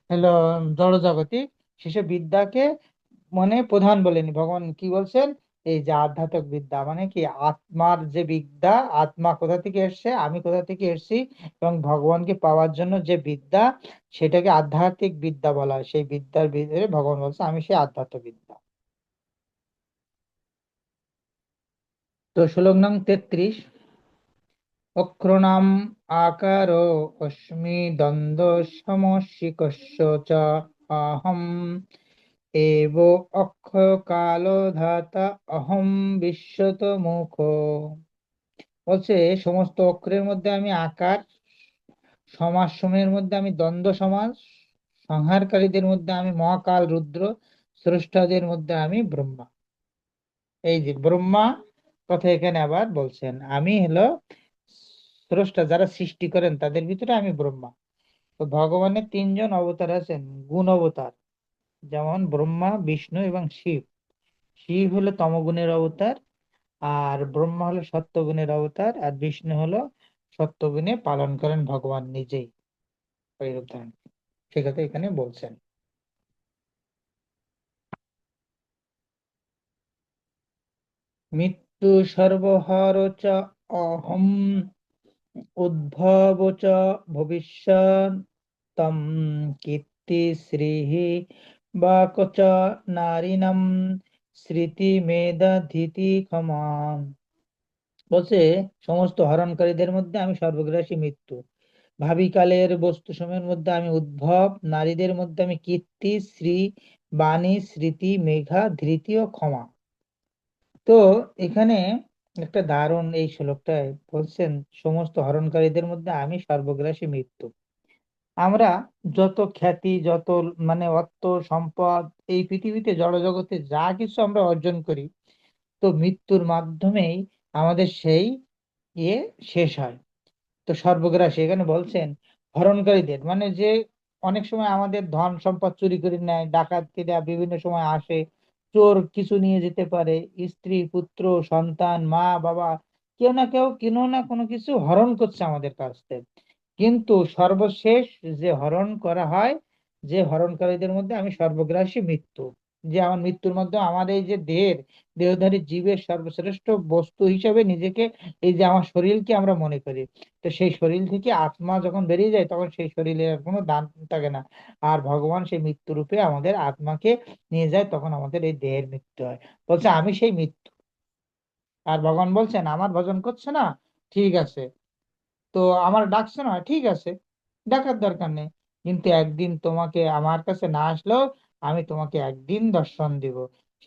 A: হলো জড়জাগতিক, সেসব বিদ্যাকে মানে প্রধান বলেনি। ভগবান কি বলছেন? এই যে আধ্যাত্মিক বিদ্যা, মানে কি আত্মার যে বিদ্যা, আত্মা কোথা থেকে এসছে, আমি কোথা থেকে এসেছি, এবং ভগবানকে পাওয়ার জন্য যে বিদ্যা, সেটাকে আধ্যাত্মিক বিদ্যা বলা হয়। সেই বিদ্যার ভিতরে ভগবান বলছে আমি সেই আধ্যাত্ম বিদ্যা। তো শ্লোক নং 33: অক্ষরাণাম আকারো অস্মি দ্বন্দ্ব সমশিকস্য চ অহম এব অক্ষয় কালো ধাতা অহম বিশ্বত মুখ। বলছে, সমস্ত অক্ষরের মধ্যে আমি আকার, সমাস সমূহের মধ্যে আমি দ্বন্দ্ব সমাস, সংহারকারীদের মধ্যে আমি মহাকাল রুদ্র, স্রষ্টাদের মধ্যে আমি ব্রহ্মা। এই যে ব্রহ্মা কথা এখানে আবার বলছেন, আমি হলো স্রষ্টা, যারা সৃষ্টি করেন তাদের ভিতরে আমি ব্রহ্মা। তো ভগবানের তিনজন অবতার আছেন, গুণ অবতার, যেমন ব্রহ্মা, বিষ্ণু এবং শিব। শিব হলো তমগুণের অবতার, আর ব্রহ্মা হলো সত্যগুণের অবতার, আর বিষ্ণু হলো সত্যগুণে পালন করেন ভগবান নিজেই ওইরূপ ধারণ। সে কথা এখানে বলছেন। মৃত্যু সর্বহর চ অহম উদ্ভব চ ভবিষ্যতম কীর্তি শ্রীঃ বাক চ নারীণম স্মৃতি মেধা ধীতি ক্ষমা। বলছে, সমস্ত হরণকারীদের মধ্যে আমি সর্বগ্রাসী মৃত্যু, ভাবিকালের বস্তু সময়ের মধ্যে আমি উদ্ভব, নারীদের মধ্যে আমি কীর্তি, শ্রী, বাণী, স্মৃতি, মেঘা, ধৃতি ও ক্ষমা। তো এখানে একটা দারুণ এই শ্লোকটায় বলছেন, সমস্ত হরণকারীদের মধ্যে আমি সর্বগ্রাসী মৃত্যু। আমরা যত খ্যাতি, যত মানে অর্থ সম্পদ, এই পৃথিবীতে জড়জগতে যা কিছু আমরা অর্জন করি, তো মৃত্যুর মাধ্যমেই আমাদের সেই ইয়ে শেষ হয়। তো সর্বগ্রাসী এখানে বলছেন হরণকারীদের, মানে যে অনেক সময় আমাদের ধন সম্পদ চুরি করে নেয়, ডাকাতেরা বিভিন্ন সময় আসে, চোর কিছু নিয়ে যেতে পারে, স্ত্রী পুত্র সন্তান মা বাবা, কেউ না কোনো কিছু হরণ করছে আমাদের কাছ থেকে। কিন্তু সর্বশেষ যে হরণ করা হয়, যে হরণকারীদের মধ্যে আমি সর্বগ্রাসী মৃত্যু, যে আমার মৃত্যুর মধ্যে আমার এই যে দেহধারী জীবের সর্বশ্রেষ্ঠ বস্তু হিসেবে নিজেকে, এই যে আমার শরীরকে আমরা মনে করি, তো সেই শরীর থেকে আত্মা যখন বেরিয়ে যায় তখন সেই শরীরের আর কোনো দাম থাকে না। আর ভগবান সেই মৃত্যু রূপে আমাদের আত্মাকে নিয়ে যায়, তখন আমাদের এই দেহের মৃত্যু হয়। বলছে আমি সেই মৃত্যু। আর ভগবান বলছেন আমার ভজন করছে না, ঠিক আছে, তো আমার ডাকছে না, ঠিক আছে, ডাকার দরকার নেই, কিন্তু একদিন তোমাকে আমার কাছে না আসলেও আমি তোমাকে একদিন দর্শন দিব।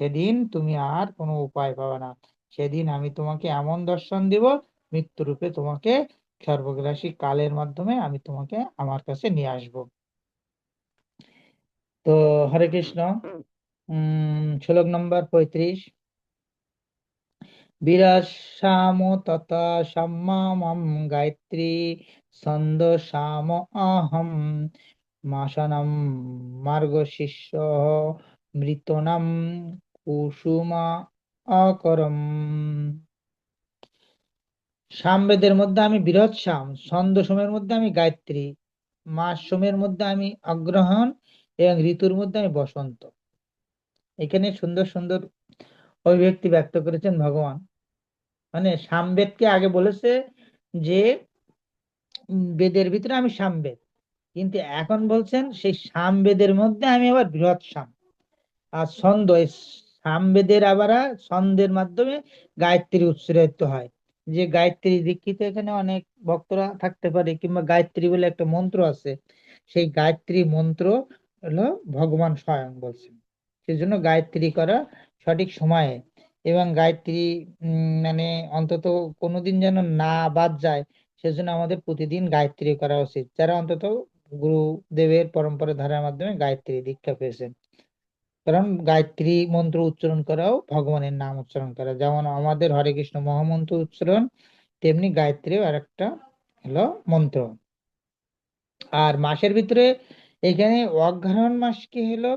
A: সেদিন তুমি আর কোনো উপায় পাবে না। সেদিন আমি তোমাকে এমন দর্শন দিব, মৃত্যুরূপে তোমাকে সর্বগ্রাসী কালের মাধ্যমে আমি তোমাকে আমার কাছে নিয়ে আসব। তো হরে কৃষ্ণ। শ্লোক নম্বর 35। বিরসাম তথা সম্মামম গায়ত্রী ছন্দসাম অহম মাসনম মার্গশিষ্য মৃতনম কুসুমা অকরম। সামবেদের মধ্যে আমি বৃহৎ সাম, ছন্দ সময়ের মধ্যে আমি গায়ত্রী, মাস সময়ের মধ্যে আমি অগ্রহণ, এবং ঋতুর মধ্যে আমি বসন্ত। এখানে সুন্দর সুন্দর অভিব্যক্তি ব্যক্ত করেছেন ভগবান। মানে সামবেদকে আগে বলেছে যে বেদের ভিতরে আমি সামবেদ, কিন্তু এখন বলছেন সেই সামবেদের মধ্যে আমি আবার বৃহৎ সাম। আর ছন্দ, এই সামবেদের আবার ছন্দের মাধ্যমে গায়ত্রী উচ্চারিত হয়। যে গায়ত্রী দীক্ষিত এখানে অনেক ভক্তরা থাকতে পারে, কিংবা গায়ত্রী বলে একটা মন্ত্র আছে, সেই গায়ত্রী মন্ত্র হলো ভগবান স্বয়ং বলছেন। সেজন্য গায়ত্রী করা সঠিক সময়ে, এবং গায়ত্রী মানে অন্তত কোনোদিন যেন না বাদ যায়, সেজন্য আমাদের প্রতিদিন গায়ত্রী করা উচিত, যারা অন্তত গুরুদেবের পরম্পরা ধারার মাধ্যমে গায়ত্রী দীক্ষা পেয়েছেন। কারণ গায়ত্রী মন্ত্র উচ্চারণ করাও ভগবানের নাম উচ্চারণ করা, যেমন আমাদের হরে কৃষ্ণ মহামন্ত্র উচ্চারণ, তেমনি গায়ত্রীও আর একটা হলো মন্ত্র। আর মাসের ভিতরে এখানে অগ্রহায়ণ মাসকে হলো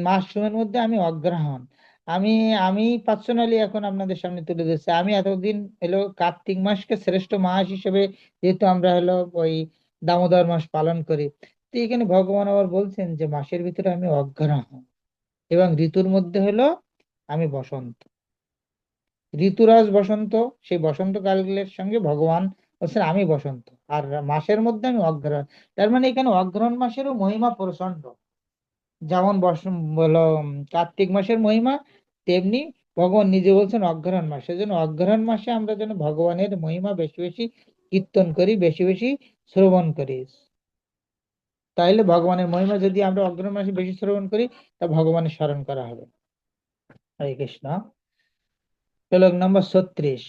A: মাস সময়ের মধ্যে আমি অগ্রহায়ণ, আমি আমি পার্সোনালি এখন আপনাদের সামনে তুলে ধরছি। আমি এতদিন হলো কার্তিক মাসকে শ্রেষ্ঠ মাস হিসেবে, যেহেতু আমরা হলো ওই দামোদর মাস পালন করি, তো এখানে ভগবান আবার বলছেন যে মাসের ভিতরে আমি অগ্রহায়ণ, এবং ঋতুর মধ্যে হলো আমি বসন্ত, ঋতুরাজ বসন্ত। সেই বসন্তকালের সঙ্গে ভগবান বলছেন আমি বসন্ত, আর মাসের মধ্যে আমি অগ্রহায়ণ। তার মানে এখানে অগ্রহায়ণ মাসেরও মহিমা প্রচন্ড। যেমন বলো কার্তিক মাসের মহিমা, তেমনি ভগবান নিজে বলছেন অগ্রহায়ণ মাস। সেজন্য অগ্রহায়ণ মাসে আমরা যেন ভগবানের মহিমা বেশি বেশি কীর্তন করি, বেশি বেশি শ্রবণ করি। তাইলে ভগবানের মহিমা যদি আমরা অগ্রহায়ণ মাসে বেশি শ্রবণ করি, তা ভগবানের স্মরণ করা হবে। হরে কৃষ্ণ। শ্লোক নম্বর 36।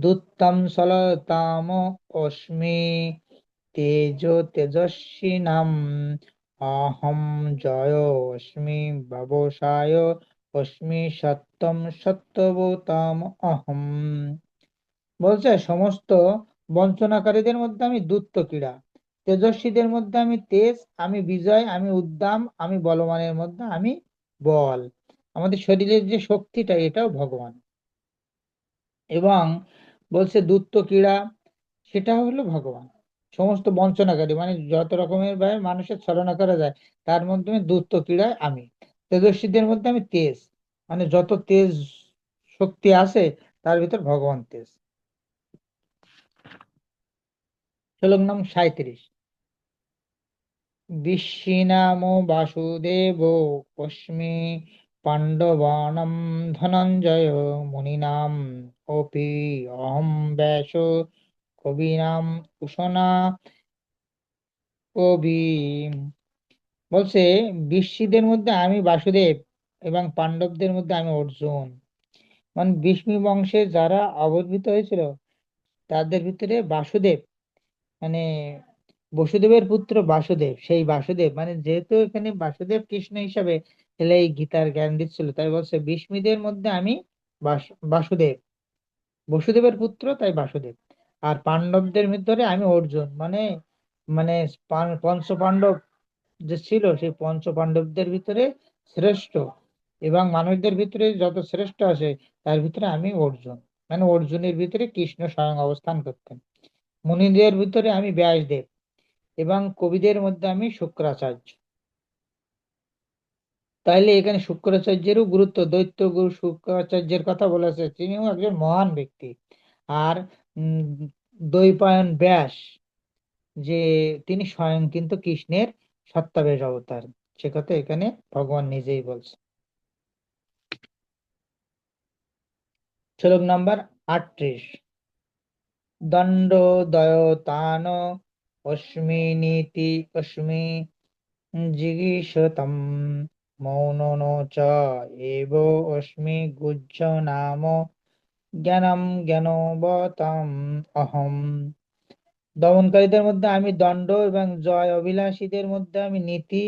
A: দুত্তম সলতাম অস্মি তেজো তেজস্বিনাম অহম জয় অস্মি ব্যবসায় অস্মি সত্যম সত্যবতাম অহম। বলছে সমস্ত বঞ্চনাকারীদের মধ্যে আমি দূর্ত ক্রীড়া, তেজস্বীদের মধ্যে আমি তেজ, আমি বিজয়, আমি উদ্দাম, আমি বলবানের মধ্যে আমি বল। আমাদের শরীরের যে শক্তিটা এটাও ভগবান। এবং বলছে দূর্ত ক্রীড়া, সেটা হলো ভগবান। সমস্ত বঞ্চনাকারী মানে যত রকমের ভাবে মানুষের ছলনা করা যায়, তার মাধ্যমে দূর্ত ক্রীড়ায় আমি। তেজস্বীদের মধ্যে আমি তেজ, মানে যত তেজ শক্তি আছে তার ভিতর ভগবান তেজ। শ্লোক নাম 37। বিশ্বনাম বাসুদেব অস্মি পাণ্ডবানাম ধনঞ্জয় মুনিনাম অপি অহম ব্যাস কবিনাম কুশনা কবি। বলছে বিশ্বীদের মধ্যে আমি বাসুদেব, এবং পাণ্ডবদের মধ্যে আমি অর্জুন। মানে বিষ্ণু বংশে যারা আবির্ভূত হয়েছিল তাদের ভিতরে বাসুদেব, মানে বসুদেবের পুত্র বাসুদেব, সেই বাসুদেব মানে যেহেতু এখানে বাসুদেব কৃষ্ণ হিসাবে এলে এই গীতার জ্ঞান দিচ্ছিল, তাই বলছে বিস্মৃতের মধ্যে আমি বাসুদেব, বসুদেবের পুত্র তাই বাসুদেব। আর পাণ্ডবদের ভিতরে আমি অর্জুন, মানে মানে পঞ্চ পাণ্ডব যে ছিল সেই পঞ্চ পাণ্ডবদের ভিতরে শ্রেষ্ঠ, এবং মানুষদের ভিতরে যত শ্রেষ্ঠ আছে তার ভিতরে আমি অর্জুন, মানে অর্জুনের ভিতরে কৃষ্ণ স্বয়ং অবস্থান করতেন। মুনিদের ভিতরে আমি ব্যাসদেব, এবং কবিদের মধ্যে আমি শুক্রাচার্য। তাইলে এখানে শুক্রাচার্যেরও গুরুত্ব, দৈত্য গুরু শুক্রাচার্যের কথা বলেছে, তিনিও একজন মহান ব্যক্তি। আর উম, দ্বৈপায়ন ব্যাস, যে তিনি স্বয়ং কিন্তু কৃষ্ণের সত্তাবেশ অবতার, সে কথা এখানে ভগবান নিজেই বলছে। শ্লোক নাম্বার 38। দণ্ড দয়তান অস্মি নীতি অস্মি জিগীষতম মৌননো চ এব অস্মি গুহ্য নাম জ্ঞানম জ্ঞানবতাম অহম। দমনকারীদের মধ্যে আমি দণ্ড, এবং জয় অভিলাষীদের মধ্যে আমি নীতি,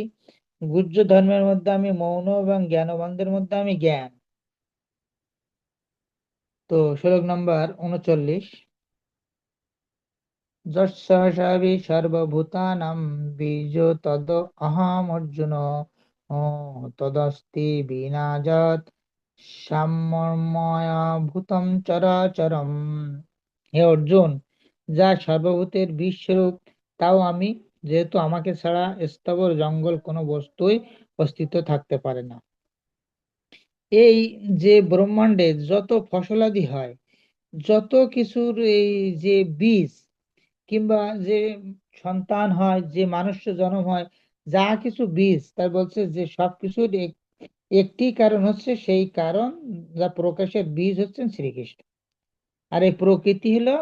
A: গুহ্য ধর্মের মধ্যে আমি মৌন, এবং জ্ঞানবানদের মধ্যে আমি জ্ঞান। তো শ্লোক নাম্বার 39। যৎসর্বি সর্বভূতানাং বীজো তদ অহম অর্জুন তদস্তি বিনাজৎ সাম্যময়া ভূতম চরাচরম। হে অর্জুন, যা সর্বভূতের বীজ স্বরূপ তাও আমি, যেহেতু আমাকে ছাড়া স্থাবর জঙ্গল কোনো বস্তুই অস্তিত্ব থাকতে পারে না। এই যে ব্রহ্মাণ্ডে যত ফসলাদি হয়, যত কিছুর এই যে বীজ, কিংবা যে সন্তান হয়, যে মানুষ্য জন্ম হয়, যা কিছু বীজ, তাই বলছে যে সবকিছুর একটি কারণ হচ্ছে, সেই কারণ যা প্রকাশের বীজ হচ্ছেন শ্রীকৃষ্ণ। আর এই প্রকৃতি হলো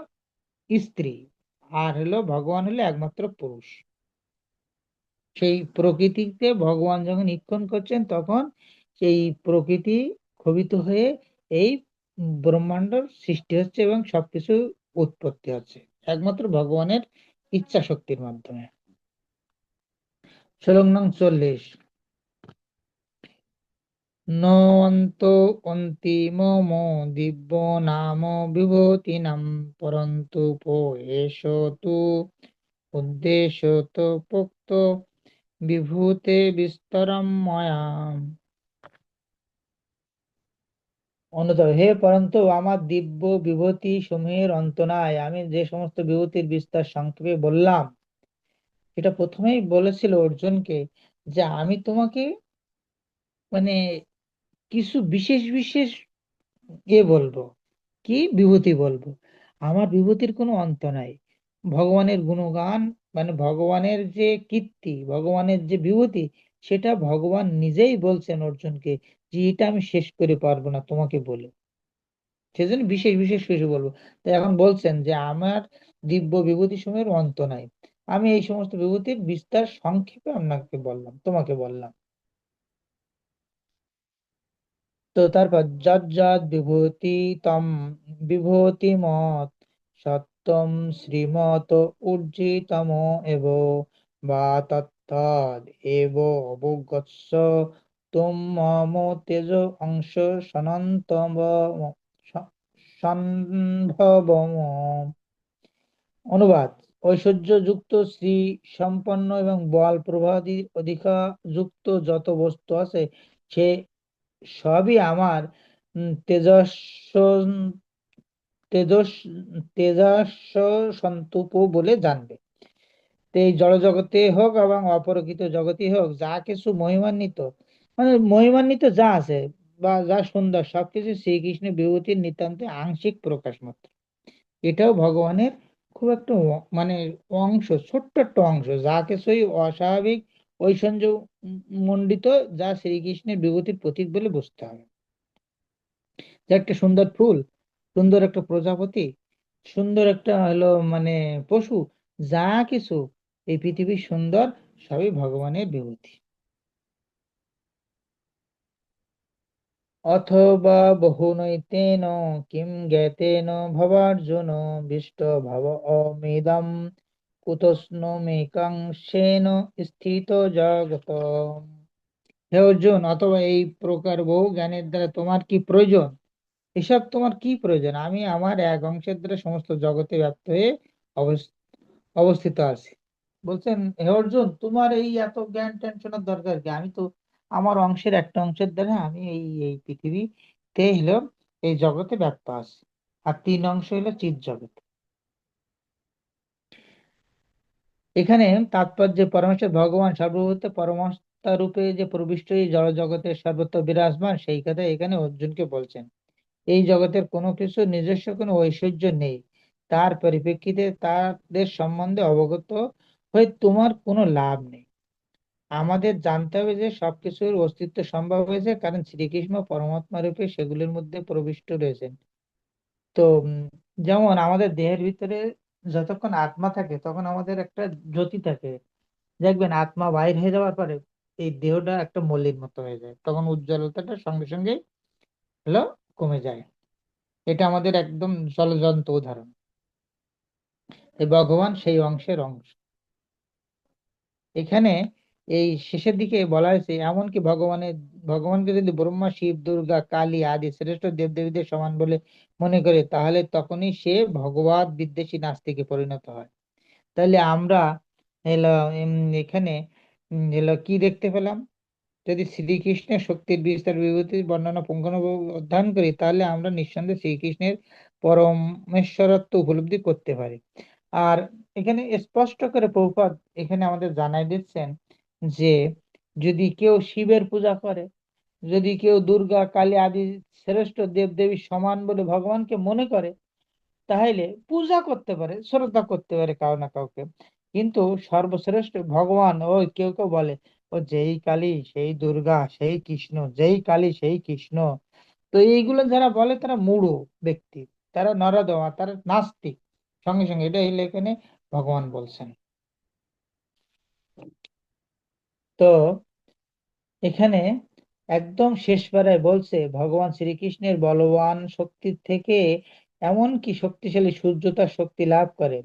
A: স্ত্রী, আর হলো ভগবান হলো একমাত্র পুরুষ। সেই প্রকৃতিতে ভগবান যখন ইক্ষণ করছেন, তখন সেই প্রকৃতি ক্ষোভিত হয়ে এই ব্রহ্মাণ্ড সৃষ্টি হচ্ছে, এবং সবকিছু উৎপত্তি হচ্ছে একমাত্র ভগবানের ইচ্ছা শক্তির মাধ্যমে। শ্লোক নং 40। নন্ত অন্তিমম দিব্য নাম বিভূতিনাম পরন্তু এষ তু উদ্দেশ্য তো পোক্ত বিভূতে বিস্তরম ময়া। অনুতর, হে পরন্তু আমার দিব্য বিভূতি সমূহের অন্ত নাই। আমি যে সমস্ত বিভূতির বিস্তার সংক্ষেপে বললাম, এটা প্রথমেই বলেছিল অর্জুনকে, যে আমি তোমাকে মানে কিছু বিশেষ বিশেষ বলবো, কি বিভূতি বলবো। আমার বিভূতির কোনো অন্ত নাই। ভগবানের গুণগান, মানে ভগবানের যে কীর্তি, ভগবানের যে বিভূতি, সেটা ভগবান নিজেই বলছেন অর্জুনকে, যে এটা আমি শেষ করে পারবো না তোমাকে বলে, সেজন্য বিশেষ বিশেষ কিছু বলবো। তো এখন বলছেন যে আমার দিব্য বিভূতি সমূহের অন্ত নাই, আমি এই সমস্ত বিভূতির বিস্তার সংক্ষেপে আপনাকে বললাম, তোমাকে বললাম। তো তারপর যৎ যৎ বিভূতি তম বিভূতি মত সত্যম শ্রীমত ঊর্জিতম এব বা তত্তদ এব অবগৎস তুম মম তেজ অংশ সনন্তম সম্ভবম। অনুবাদ: ঐশ্বর্য যুক্ত, শ্রী সম্পন্ন এবং বল প্রভাদি অধিকার যুক্ত যত বস্তু আছে, সে সবই আমার তেজস তেজস তেজস সন্তুপ বলে জানবে। তো এই জড় জগতে হোক এবং অপরকৃত জগতে হোক, যা কিছু মহিমান্বিত, মানে মহিমান্বিত যা আছে বা যা সুন্দর, সবকিছু শ্রীকৃষ্ণের বিভূতির নিতান্ত আংশিক প্রকাশ মাত্র। এটাও ভগবানের খুব একটা মানে অংশ, ছোট্ট একটা অংশ, যা কিছুই অস্বাভাবিক ঐশ্বর্য মণ্ডিত, যা শ্রীকৃষ্ণের বিভূতির প্রতীক বলে বুঝতে হবে। যে একটা সুন্দর ফুল, সুন্দর একটা প্রজাপতি, সুন্দর একটা হলো মানে পশু, যা কিছু এই পৃথিবীর সুন্দর, সবই ভগবানের বিভূতি। অথবা বহুনৈতেন কিম জ্ঞাতেন ভবার্জুন বিষ্ট ভব অমিদম কুতস্নোমেকাংশেন স্থিত জগত। হে অর্জুন, অথবা এই প্রকার বহু জ্ঞানের দ্বারা তোমার কি প্রয়োজন? এসব তোমার কি প্রয়োজন? আমি আমার এক অংশের দ্বারা সমস্ত জগতে ব্যাপ্ত হয়ে অবস- অবস্থিত আছি। বলছেন, হে অর্জুন, তোমার এই এত জ্ঞান টেনশনের দরকার কি? আমি তো আমার অংশের একটা অংশের দ্বারা আমি এই এই পৃথিবীতে হলো এই জগতে ব্যপ্ত আছি। আর তিন অংশ হলো চিৎ জগৎ। এখানে তাৎপর্য, পরমেশ্বর ভগবান সর্বভূতে পরমাত্মা রূপে যে প্রবিষ্ট এই জড় জগতের সর্বত্র বিরাজমান, সেই কথা এখানে অর্জুনকে বলছেন। এই জগতের কোনো কিছু নিজস্ব কোনো ঐশ্বর্য নেই। তার পরিপ্রেক্ষিতে তাদের সম্বন্ধে অবগত হয়ে তোমার কোনো লাভ নেই। আমাদের জানতে হবে যে সবকিছুর অস্তিত্ব সম্ভব হয়েছে কারণ শ্রীকৃষ্ণ পরমাত্মা রূপে সেগুলির মধ্যে প্রবিষ্ট রয়েছেন। তো যেমন আমাদের দেহের ভিতরে যতক্ষণ আত্মা থাকে তখন আমাদের একটা জ্যোতি থাকে। দেখবেন আত্মা বাইর হয়ে যাওয়ার পরে এই দেহটা একটা মলির মতো হয়ে যায়, তখন উজ্জ্বলতাটা সঙ্গে সঙ্গে হলো কমে যায়। এটা আমাদের একদম জলজন্ত উদাহরণ। এই ভগবান সেই অংশের অংশ। এখানে এই শেষের দিকে বলা হয়েছে এমনকি ভগবানকে যদি ব্রহ্মা, শিব, দুর্গা, কালী আদি শ্রেষ্ঠ দেবদেবীদের সমান বলে মনে করে, তাহলে তখনই সে ভগবত বিদ্বেষী নাস্তিকে পরিণত হয়। তাহলে আমরা এলো এখানে কি দেখতে পেলাম? যদি শ্রীকৃষ্ণের শক্তির বিস্তার বিভূতির বর্ণনা পুঙ্খানুপুঙ্খ অধ্যয়ন করি, তাহলে আমরা নিঃসন্দেহে শ্রীকৃষ্ণের পরমেশ্বরত্ব উপলব্ধি করতে পারি। আর এখানে স্পষ্ট করে প্রভুপাদ এখানে আমাদের জানাই দিচ্ছেন যে যদি কেউ শিবের পূজা করে, যদি কেউ দুর্গা, কালী আদি শ্রেষ্ঠ দেবদেবীর সমান বলে ভগবানকে মনে করে, তাহলে পূজা করতে পারে, শ্রদ্ধা করতে পারে কাউ না কাউকে, কিন্তু সর্বশ্রেষ্ঠ ভগবান ওই কেউ কেউ বলে ও যেই কালী সেই দুর্গা, সেই কৃষ্ণ, যেই কালী সেই কৃষ্ণ। তো এইগুলো যারা বলে তারা মূঢ় ব্যক্তি, তারা নরদমা, তারা নাস্তিক। সঙ্গে সঙ্গে এটা হইলে এখানে ভগবান বলছেন। তো এখানে একদম শেষ পাড়ায় বলছে ভগবান শ্রীকৃষ্ণের বলবান শক্তির থেকে এমনকি শক্তিশালী সূর্য তার শক্তি লাভ করে।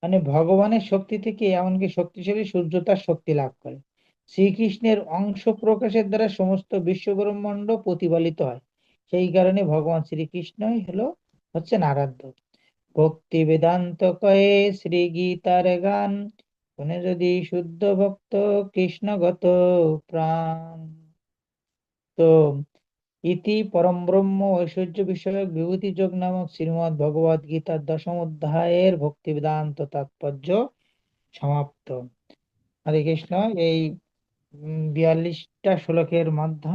A: মানে ভগবানের শক্তি থেকে এমনকি শক্তিশালী সূর্য তার শক্তি লাভ করে। শ্রীকৃষ্ণের অংশ প্রকাশের দ্বারা সমস্ত বিশ্ব ব্রহ্মাণ্ড প্রতিপালিত হয়। সেই কারণে ভগবান শ্রীকৃষ্ণই হচ্ছেন আরাধ্য। ভক্তি বেদান্ত কয়ে শ্রী গীতার গান, শুনে যদি শুদ্ধ ভক্ত কৃষ্ণগত প্রাণ। তো ইতি পরম ব্রহ্ম ঐশ্বর্য বিষয়ক বিভূতি যোগ নামক শ্রীমদ্ ভগবদ গীতার দশম অধ্যায়ের ভক্তি বেদান্ত তাৎপর্য সমাপ্ত। হরে কৃষ্ণ। এই 42টা শ্লোকের মাধ্যমে